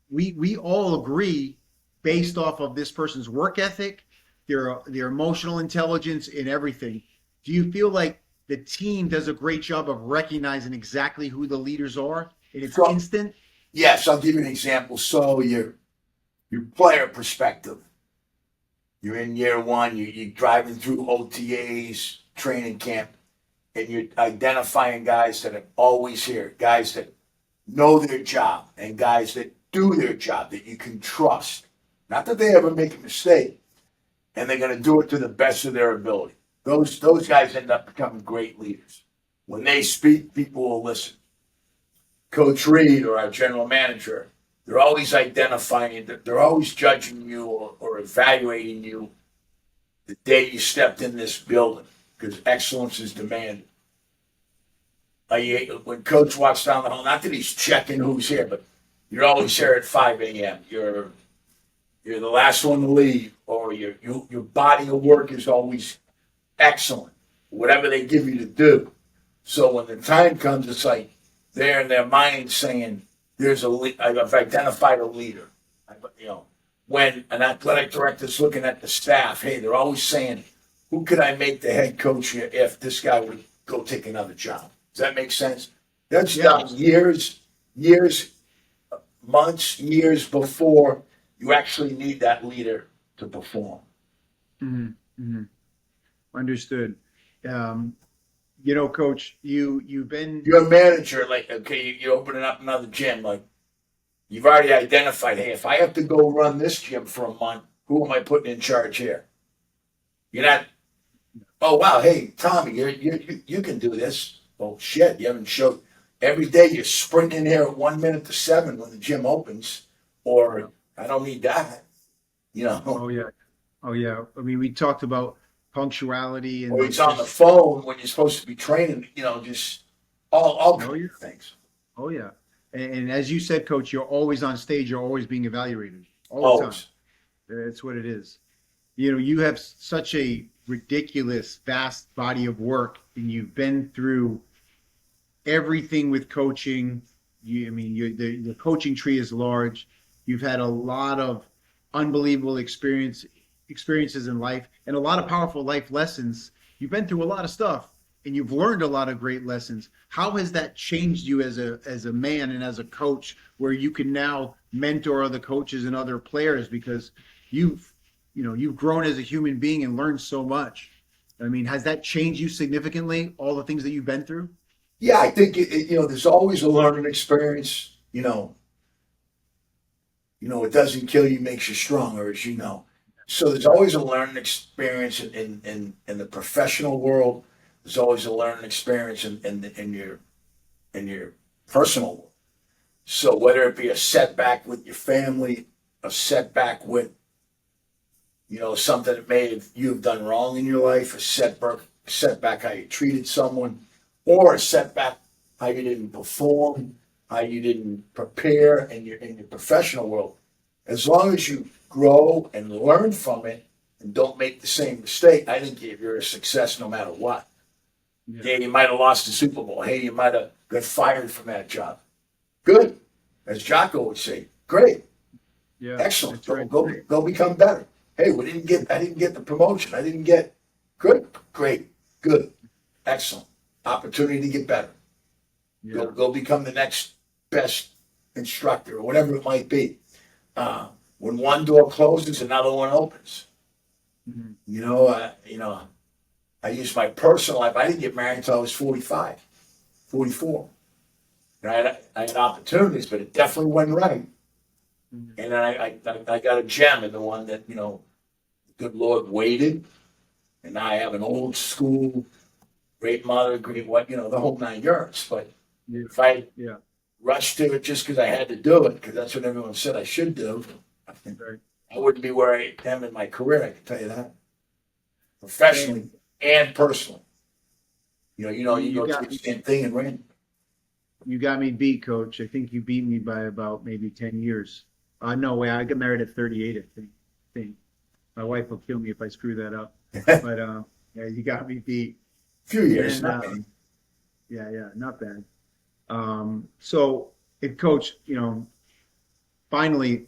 We all agree based off of this person's work ethic, their emotional intelligence and everything. Do you feel like the team does a great job of recognizing exactly who the leaders are and it's So, instant? yes, I'll give you an example. So your player perspective. You're in year one, you're driving through OTAs, training camp, and you're identifying guys that are always here, guys that know their job, and guys that do their job that you can trust. Not that they ever make a mistake, and they're going to do it to the best of their ability. Those guys end up becoming great leaders. When they speak, people will listen. Coach Reed or our general manager, they're always identifying, they're always judging you or evaluating you the day you stepped in this building because excellence is demanded. When Coach walks down the hall, not that he's checking who's here, but you're always here at 5 a.m. You're the last one to leave, or your body of work is always excellent, whatever they give you to do. So when the time comes, it's like they're in their mind saying, I've identified a leader. When an athletic director's looking at the staff, hey, they're always saying, who could I make the head coach here if this guy would go take another job? Does that make sense? That's Yeah. done years, months, years before you actually need that leader to perform. Mm-hmm. Mm-hmm. Understood. Um, Coach, you've been You're a manager, like, okay, you're opening up another gym, like, you've already identified, hey, if I have to go run this gym for a month, who am I putting in charge here? You're not, oh, wow, hey, Tommy, you can do this. Oh, shit, you haven't showed. Every day you're sprinting here at 1 minute to 7 when the gym opens, or I don't need that, Oh yeah. Oh yeah. I mean, we talked about punctuality or and he's on the just phone when you're supposed to be training, just all oh kinds yeah. of things. Oh yeah. And as you said, Coach, you're always on stage. You're always being evaluated all the time. Always. That's what it is. You have such a ridiculous, vast body of work, and you've been through everything with coaching. The coaching tree is large. You've had a lot of unbelievable experiences in life and a lot of powerful life lessons. You've been through a lot of stuff and you've learned a lot of great lessons. How has that changed you as a man and as a coach where you can now mentor other coaches and other players because you've grown as a human being and learned so much. I mean, has that changed you significantly, all the things that you've been through? Yeah, I think there's always a learning experience. It doesn't kill you, makes you stronger, as you know. So there's always a learning experience in the professional world. There's always a learning experience in your personal world. So whether it be a setback with your family, a setback with something that you've done wrong in your life, a setback how you treated someone, or a setback how you didn't perform, how you didn't prepare in your professional world. As long as you grow and learn from it and don't make the same mistake, I think you're a success no matter what. Yeah, you might have lost the Super Bowl. Hey, you might have got fired from that job. Good. As Jocko would say, great. Yeah, Excellent. that's right. Go become better. Hey, I didn't get the promotion. I didn't get good. Great. Good. Excellent. Opportunity to get better. Yeah. Go become the next best instructor or whatever it might be. When one door closes, another one opens. Mm-hmm. I use my personal life. I didn't get married until I was 45, 44. And I had opportunities, but it definitely wasn't right. Mm-hmm. And then I got a gem in the one that, the good Lord waited. And now I have an old school, great mother, the whole 9 yards. But if I Yeah. rushed to it just because I had to do it, because that's what everyone said I should do, Right. I wouldn't be where I am in my career, I can tell you that. Professionally and personally. You You go got through the same thing in ring. you got me beat, Coach. I think you beat me by about maybe 10 years. No way. I got married at 38. I think my wife will kill me if I screw that up. A But yeah, you got me beat. few years, And not many. yeah, not bad. So, Coach, finally,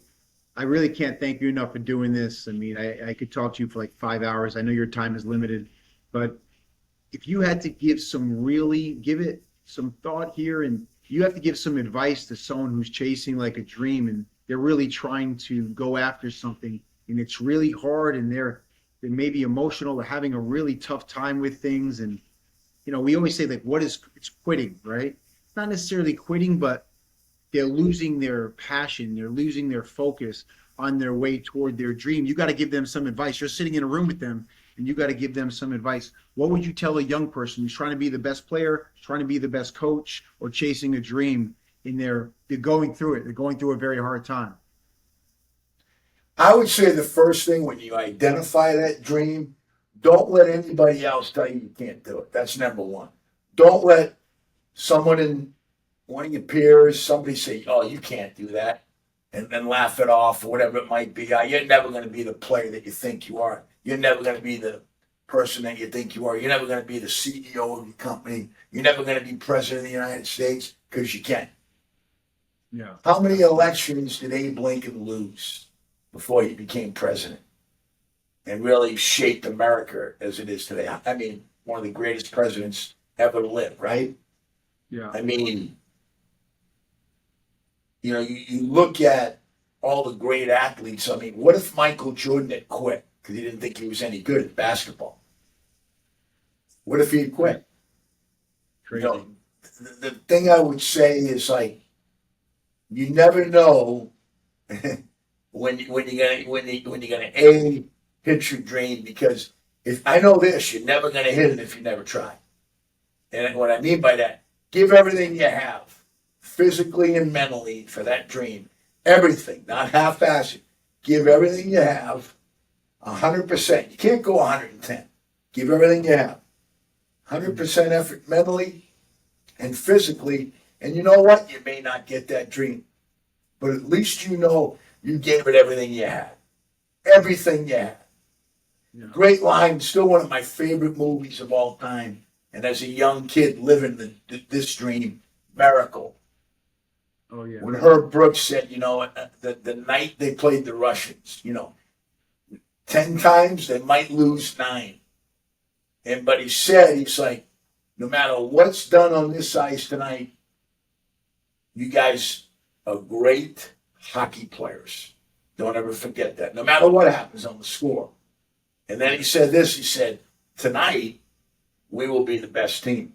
I really can't thank you enough for doing this. I mean, I could talk to you for like 5 hours. I know your time is limited, but if you had to give it some thought here, and you have to give some advice to someone who's chasing like a dream and they're really trying to go after something and it's really hard and they may be emotional, they're having a really tough time with things. And we always say like, it's quitting, right? It's not necessarily quitting, but they're losing their passion, they're losing their focus on their way toward their dream. You got to give them some advice. You're sitting in a room with them and you got to give them some advice. What would you tell a young person who's trying to be the best player, trying to be the best coach, or chasing a dream and they're going through it? They're going through a very hard time. I would say the first thing when you identify that dream, don't let anybody else tell you can't do it. That's number one. Don't let someone in one of your peers, somebody say, "Oh, you can't do that," and then laugh it off or whatever it might be. You're never going to be the player that you think you are. You're never going to be the person that you think you are. You're never going to be the CEO of your company. You're never going to be president of the United States because you can't. Yeah. How many elections did Abe Lincoln lose before he became president and really shaped America as it is today? I mean, one of the greatest presidents ever lived, right? Yeah. I mean, you look at all the great athletes. I mean, what if Michael Jordan had quit because he didn't think he was any good at basketball? What if he had quit? Crazy. The thing I would say is like, you never know when you're gonna hit your dream, because if I know this, you're never gonna hit it if you never try. And what I mean by that, give everything you have, physically and mentally, for that dream. Everything, not half-ass it. Give everything you have, 100%. You can't go 110. Give everything you have, 100% effort mentally and physically. And you know what? You may not get that dream, but at least you know you gave it everything you had. Everything you had. Yeah. Great line, still one of my favorite movies of all time. And as a young kid living this dream, Miracle. Oh yeah. When Herb Brooks said, the night they played the Russians, 10 times they might lose 9. But he said, he's like, no matter what's done on this ice tonight, you guys are great hockey players. Don't ever forget that. No matter what happens on the score. And then he said this, he said, tonight we will be the best team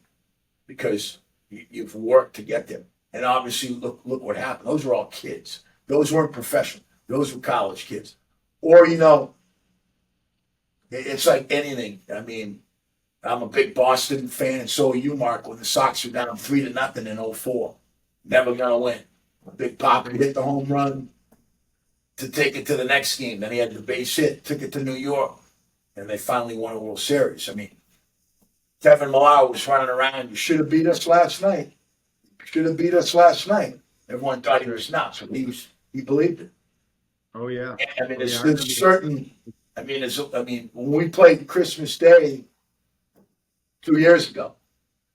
because you've worked to get there. And obviously, look what happened. Those were all kids. Those weren't professional. Those were college kids. Or, it's like anything. I mean, I'm a big Boston fan, and so are you, Mark, when the Sox were down 3-0 in '04. Never going to win. Big Pop hit the home run to take it to the next game. Then he had the base hit, took it to New York, and they finally won a World Series. I mean, Kevin Millar was running around. You should have beat us last night. You should have beat us last night. Everyone thought he was nuts, but he believed it. Oh yeah. I mean, Yeah, there's certain. I mean, when we played Christmas Day 2 years ago,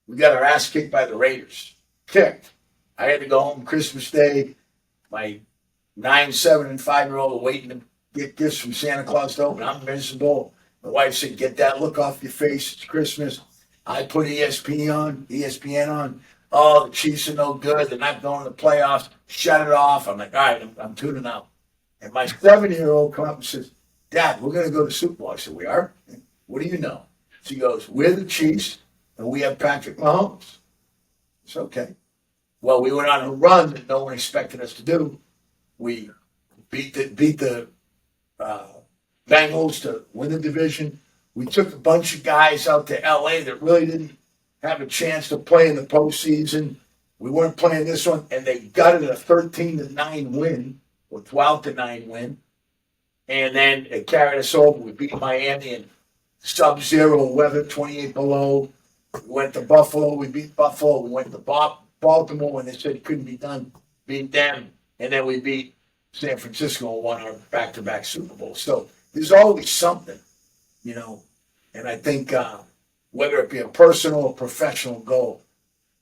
we got our ass kicked by the Raiders. Kicked. I had to go home Christmas Day. My 9, 7, and 5-year-old are waiting to get gifts from Santa Claus to open. I'm miserable. My wife said, "Get that look off your face. It's Christmas." I put ESPN on. Oh, the Chiefs are no good. They're not going to the playoffs. Shut it off. I'm like, all right, I'm tuning out. And my 7-year-old comes up and says, "Dad, we're going to go to the Super Bowl." I said, "We are? What do you know?" She goes, "We're the Chiefs, and we have Patrick Mahomes." It's okay. Well, we went on a run that no one expected us to do. We beat the Bengals to win the division. We took a bunch of guys out to LA that really didn't have a chance to play in the postseason. We weren't playing this one, and they got it a 13-9 win or 12-9 win. And then it carried us over. We beat Miami in sub-zero weather, 28 below. We went to Buffalo. We beat Buffalo. We went to Baltimore when they said it couldn't be done. Beat them. And then we beat San Francisco and won our back-to-back Super Bowl. So there's always something, you know. And I think whether it be a personal or professional goal,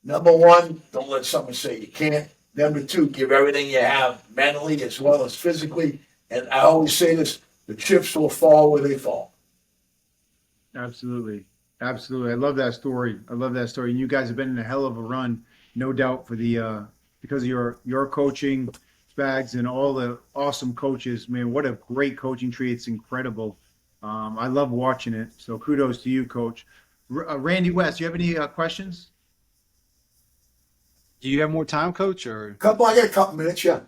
number one, don't let someone say you can't. Number two, give everything you have mentally as well as physically. And I always say this, the chips will fall where they fall. Absolutely. Absolutely. I love that story. I love that story. And you guys have been in a hell of a run, no doubt, for the because of your coaching, Spags, and all the awesome coaches. Man, what a great coaching tree. It's incredible. I love watching it. So kudos to you, Coach. Randy West, do you have any questions? Do you have more time, Coach, or? I got a couple minutes, yeah.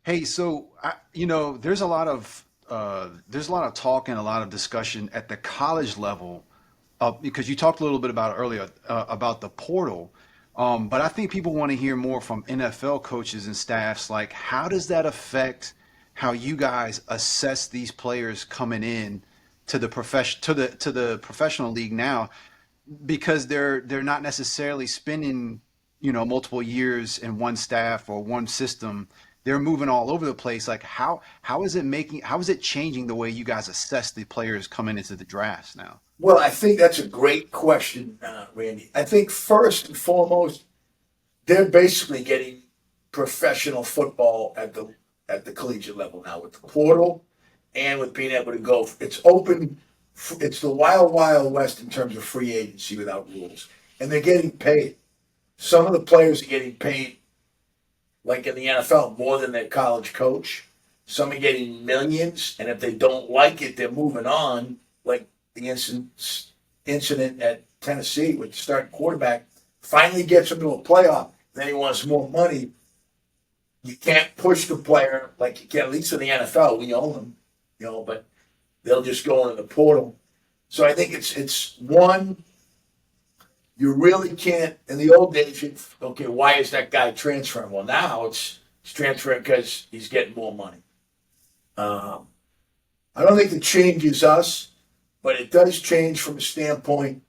Hey, so there's a lot of talk and a lot of discussion at the college level, because you talked a little bit about it earlier, about the portal. But I think people want to hear more from NFL coaches and staffs. Like, how does that affect how you guys assess these players coming in to the professional league now? Because they're not necessarily spending, multiple years in one staff or one system. They're moving all over the place. Like, how is it changing the way you guys assess the players coming into the drafts now? Well, I think that's a great question, Randy. I think first and foremost, they're basically getting professional football at the collegiate level now with the portal and with being able to go. It's open. It's the wild, wild west in terms of free agency without rules, and they're getting paid. Some of the players are getting paid, like in the NFL, more than their college coach. Some are getting millions, and if they don't like it, they're moving on. Like the incident at Tennessee with the starting quarterback finally gets him to a playoff. Then he wants more money. You can't push the player like you can, at least in the NFL. We own them, but they'll just go into the portal. So I think it's one. You really can't. In the old days, why is that guy transferring? Well, now it's transferring because he's getting more money. I don't think it changes us, but it does change from a standpoint.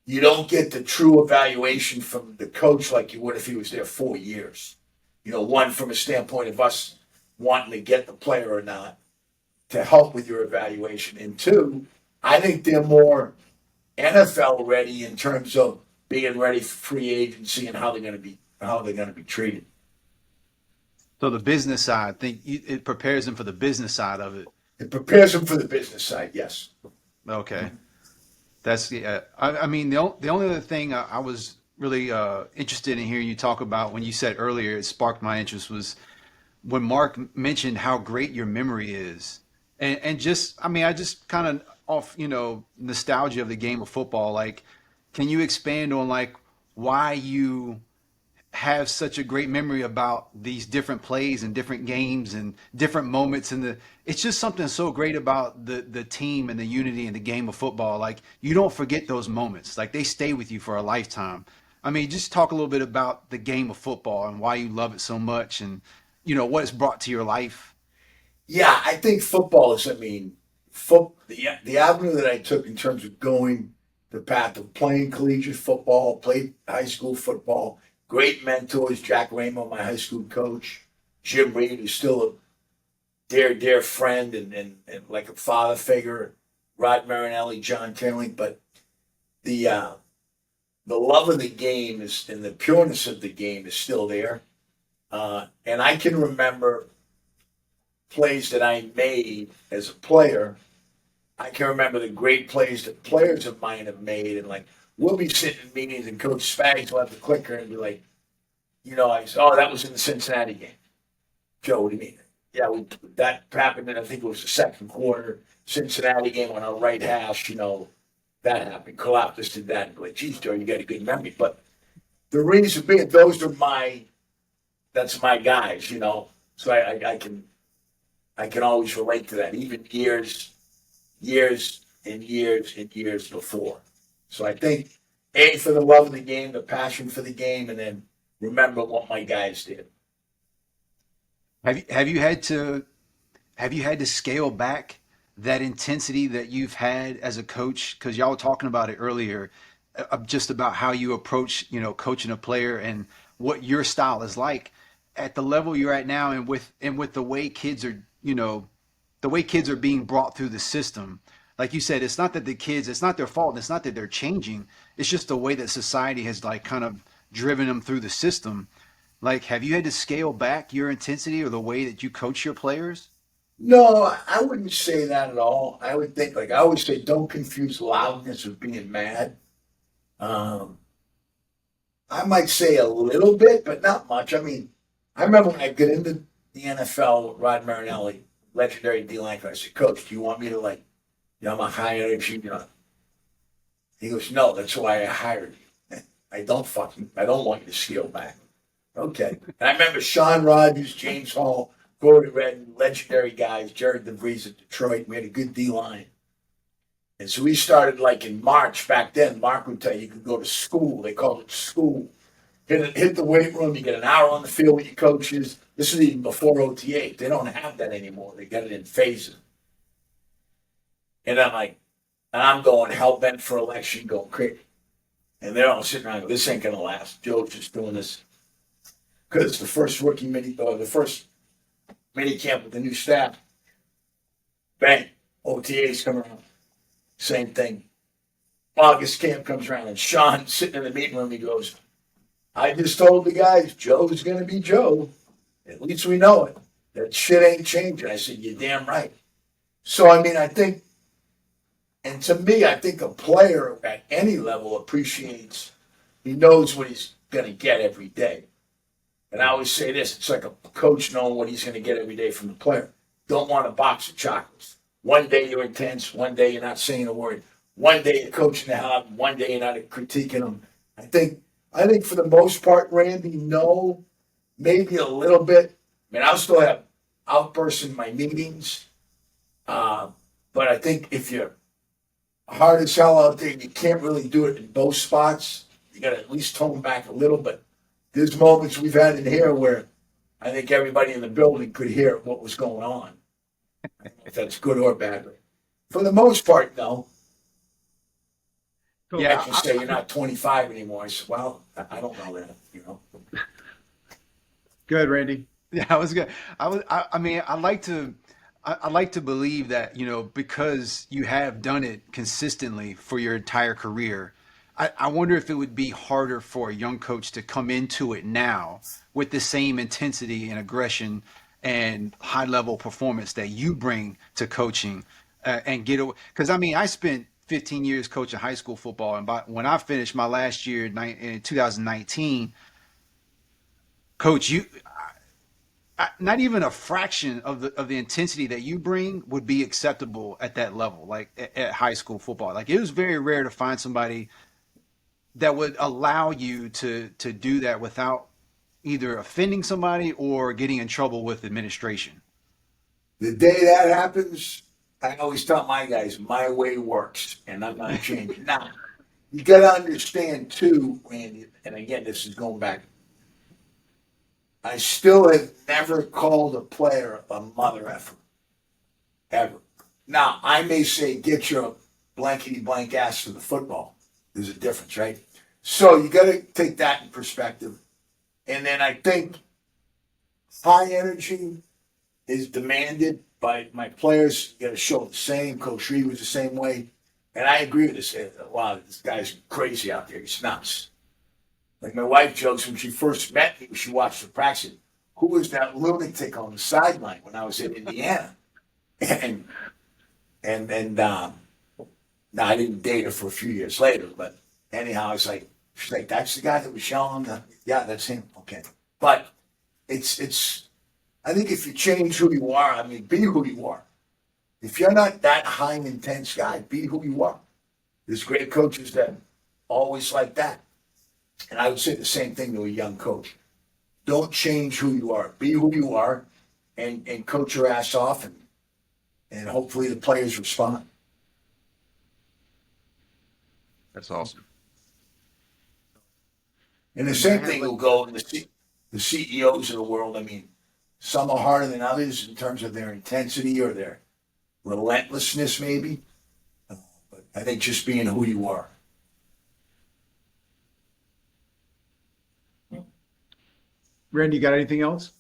You don't get the true evaluation from the coach like you would if he was there 4 years. One from a standpoint of us wanting to get the player or not to help with your evaluation. And two, I think they're more NFL ready in terms of being ready for free agency and how they're going to be treated. So the business side, I think it prepares them for the business side of it. It prepares them for the business side, yes. Okay. That's I mean, the only other thing I was really interested in hearing you talk about when you said earlier, it sparked my interest, was when Mark mentioned how great your memory is. And just, I just kind of off, nostalgia of the game of football. Like, can you expand on like why you have such a great memory about these different plays and different games and different moments, and it's just something so great about the team and the unity in the game of football. Like, you don't forget those moments. Like, they stay with you for a lifetime. Just talk a little bit about the game of football and why you love it so much, and what it's brought to your life. Yeah, I think football is, the avenue that I took in terms of going the path of playing collegiate football, played high school football, great mentors, Jack Ramo, my high school coach, Jim Reed, who's still a dear, dear friend and like a father figure, Rod Marinelli, John Terling, but the love of the game is, and the pureness of the game is still there. And I can remember plays that I made as a player. I can remember the great plays that players of mine have made, and like we'll be sitting in meetings and Coach Spags will have the clicker and be like, I said, that was in the Cincinnati game. Joe, what do you mean? Yeah, that happened in, I think it was the second quarter, Cincinnati game on our right hash, that happened. Kalafdis did that. And be like, geez, Joe, you got a good memory. But the reason being, that's my guys, So I can always relate to that, even years and years before. So I think, A, for the love of the game, the passion for the game, and then remember what my guys did. Have you had to have you had to scale back that intensity that you've had as a coach? Because y'all were talking about it earlier, just about how you approach, coaching a player and what your style is like at the level you're at now, and with the way kids are, the way kids are being brought through the system. Like you said, it's not that the kids, it's not their fault, and it's not that they're changing. It's just the way that society has like kind of driven them through the system. Like, have you had to scale back your intensity or the way that you coach your players? No, I wouldn't say that at all. I would think, like I always say, don't confuse loudness with being mad. Um, I might say a little bit, but not much. I mean, I remember when I got into the NFL with Rod Marinelli, legendary D line. I said, Coach, do you want me to I'm a high energy, He goes, no, that's why I hired you. I don't want you to scale back. Okay. And I remember Sean Rogers, James Hall, Gordon Redden, legendary guys, Jared DeVries at Detroit. We had a good D line. And so we started like in March back then. Mark would tell you could go to school. They called it school. Hit the weight room. You get an hour on the field with your coaches. This is even before OTA. They don't have that anymore. They got it in phases. And I'm going hell bent for election, going crazy. And they're all sitting around, this ain't gonna last. Joe's just doing this because it's the first the first mini camp with the new staff. Bang, OTA's come around. Same thing. August camp comes around, and Sean sitting in the meeting room. He goes, "I just told the guys Joe's gonna be Joe. At least we know it. That shit ain't changing." I said, "You're damn right." So I mean, I think. And to me, I think a player at any level appreciates, he knows what he's going to get every day. And I always say this, it's like a coach knowing what he's going to get every day from the player. Don't want a box of chocolates. One day you're intense, one day you're not saying a word. One day you're coaching the hell out, one day you're not critiquing them. I think for the most part, Randy, no, maybe a little bit. I mean, I'll still have outbursts in my meetings. But I think if you're hard as hell out there, you can't really do it in both spots. You got to at least tone back a little. But there's moments we've had in here where I think everybody in the building could hear what was going on. If that's good or bad. For the most part, no. So, Yeah, I can say you're not 25 anymore. I said, well, I don't know that, Go ahead, Randy. Yeah, I was good. I mean, I like to believe that, because you have done it consistently for your entire career. I wonder if it would be harder for a young coach to come into it now with the same intensity and aggression and high level performance that you bring to coaching, and get away. Because I mean, I spent 15 years coaching high school football, and when I finished my last year in 2019, coach, not even a fraction of the intensity that you bring would be acceptable at that level, like at high school football. Like, it was very rare to find somebody that would allow you to do that without either offending somebody or getting in trouble with administration. The day that happens, I always tell my guys, my way works, and I'm not changing. Now, you got to understand too, Randy, and again, this is going back. I still have never called a player a mother effer, ever. Now, I may say, get your blankety blank ass to the football. There's a difference, right? So you got to take that in perspective. And then I think high energy is demanded by my players. You got to show the same. Coach Reed was the same way. And I agree with this. Wow, this guy's crazy out there. He's nuts. Like my wife jokes when she first met me, she watched the practice. Who was that lunatic on the sideline when I was in Indiana? And now I didn't date her for a few years later, but anyhow, it's like she's like, that's the guy that was yelling. Yeah, that's him. Okay, but it's. I think if you change who you are, I mean, be who you are. If you're not that high and intense guy, be who you are. There's great coaches that always like that. And I would say the same thing to a young coach. Don't change who you are. Be who you are and coach your ass off, and hopefully the players respond. That's awesome. And the same thing will go in the CEOs of the world. I mean, Some are harder than others in terms of their intensity or their relentlessness, maybe. But I think just being who you are. Randy, you got anything else?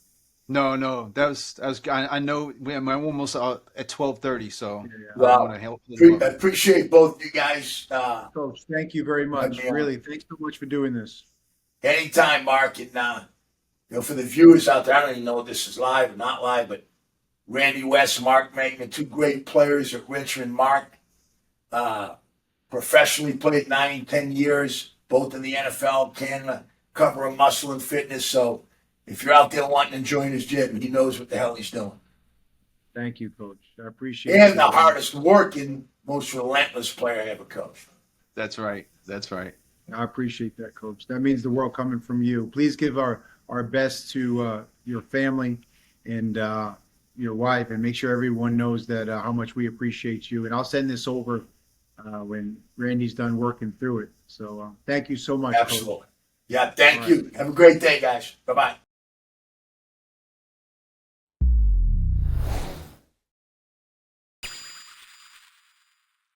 No, that was. I know I'm almost at 12:30, so I don't want Well, to help them I up. appreciate both you guys. Coach, thank you very much. me on. Really, thanks so much for doing this. Anytime, Mark, and for the viewers out there, I don't even know if this is live or not live, but Randy West, Mark Megna, two great players at Richmond. Mark professionally played 10 years, both in the NFL, Canada, covering muscle and fitness. So if you're out there wanting to join his gym, he knows what the hell he's doing. Thank you, Coach. I appreciate And it. the hardest working, most relentless player I ever coached. That's right. That's right. I appreciate that, Coach. That means the world coming from you. Please give our best to your family and your wife, and make sure everyone knows that how much we appreciate you. And I'll send this over when Randy's done working through it. So thank you so much, Coach. Absolutely. Yeah, thank you. Have a great day, guys. Bye-bye.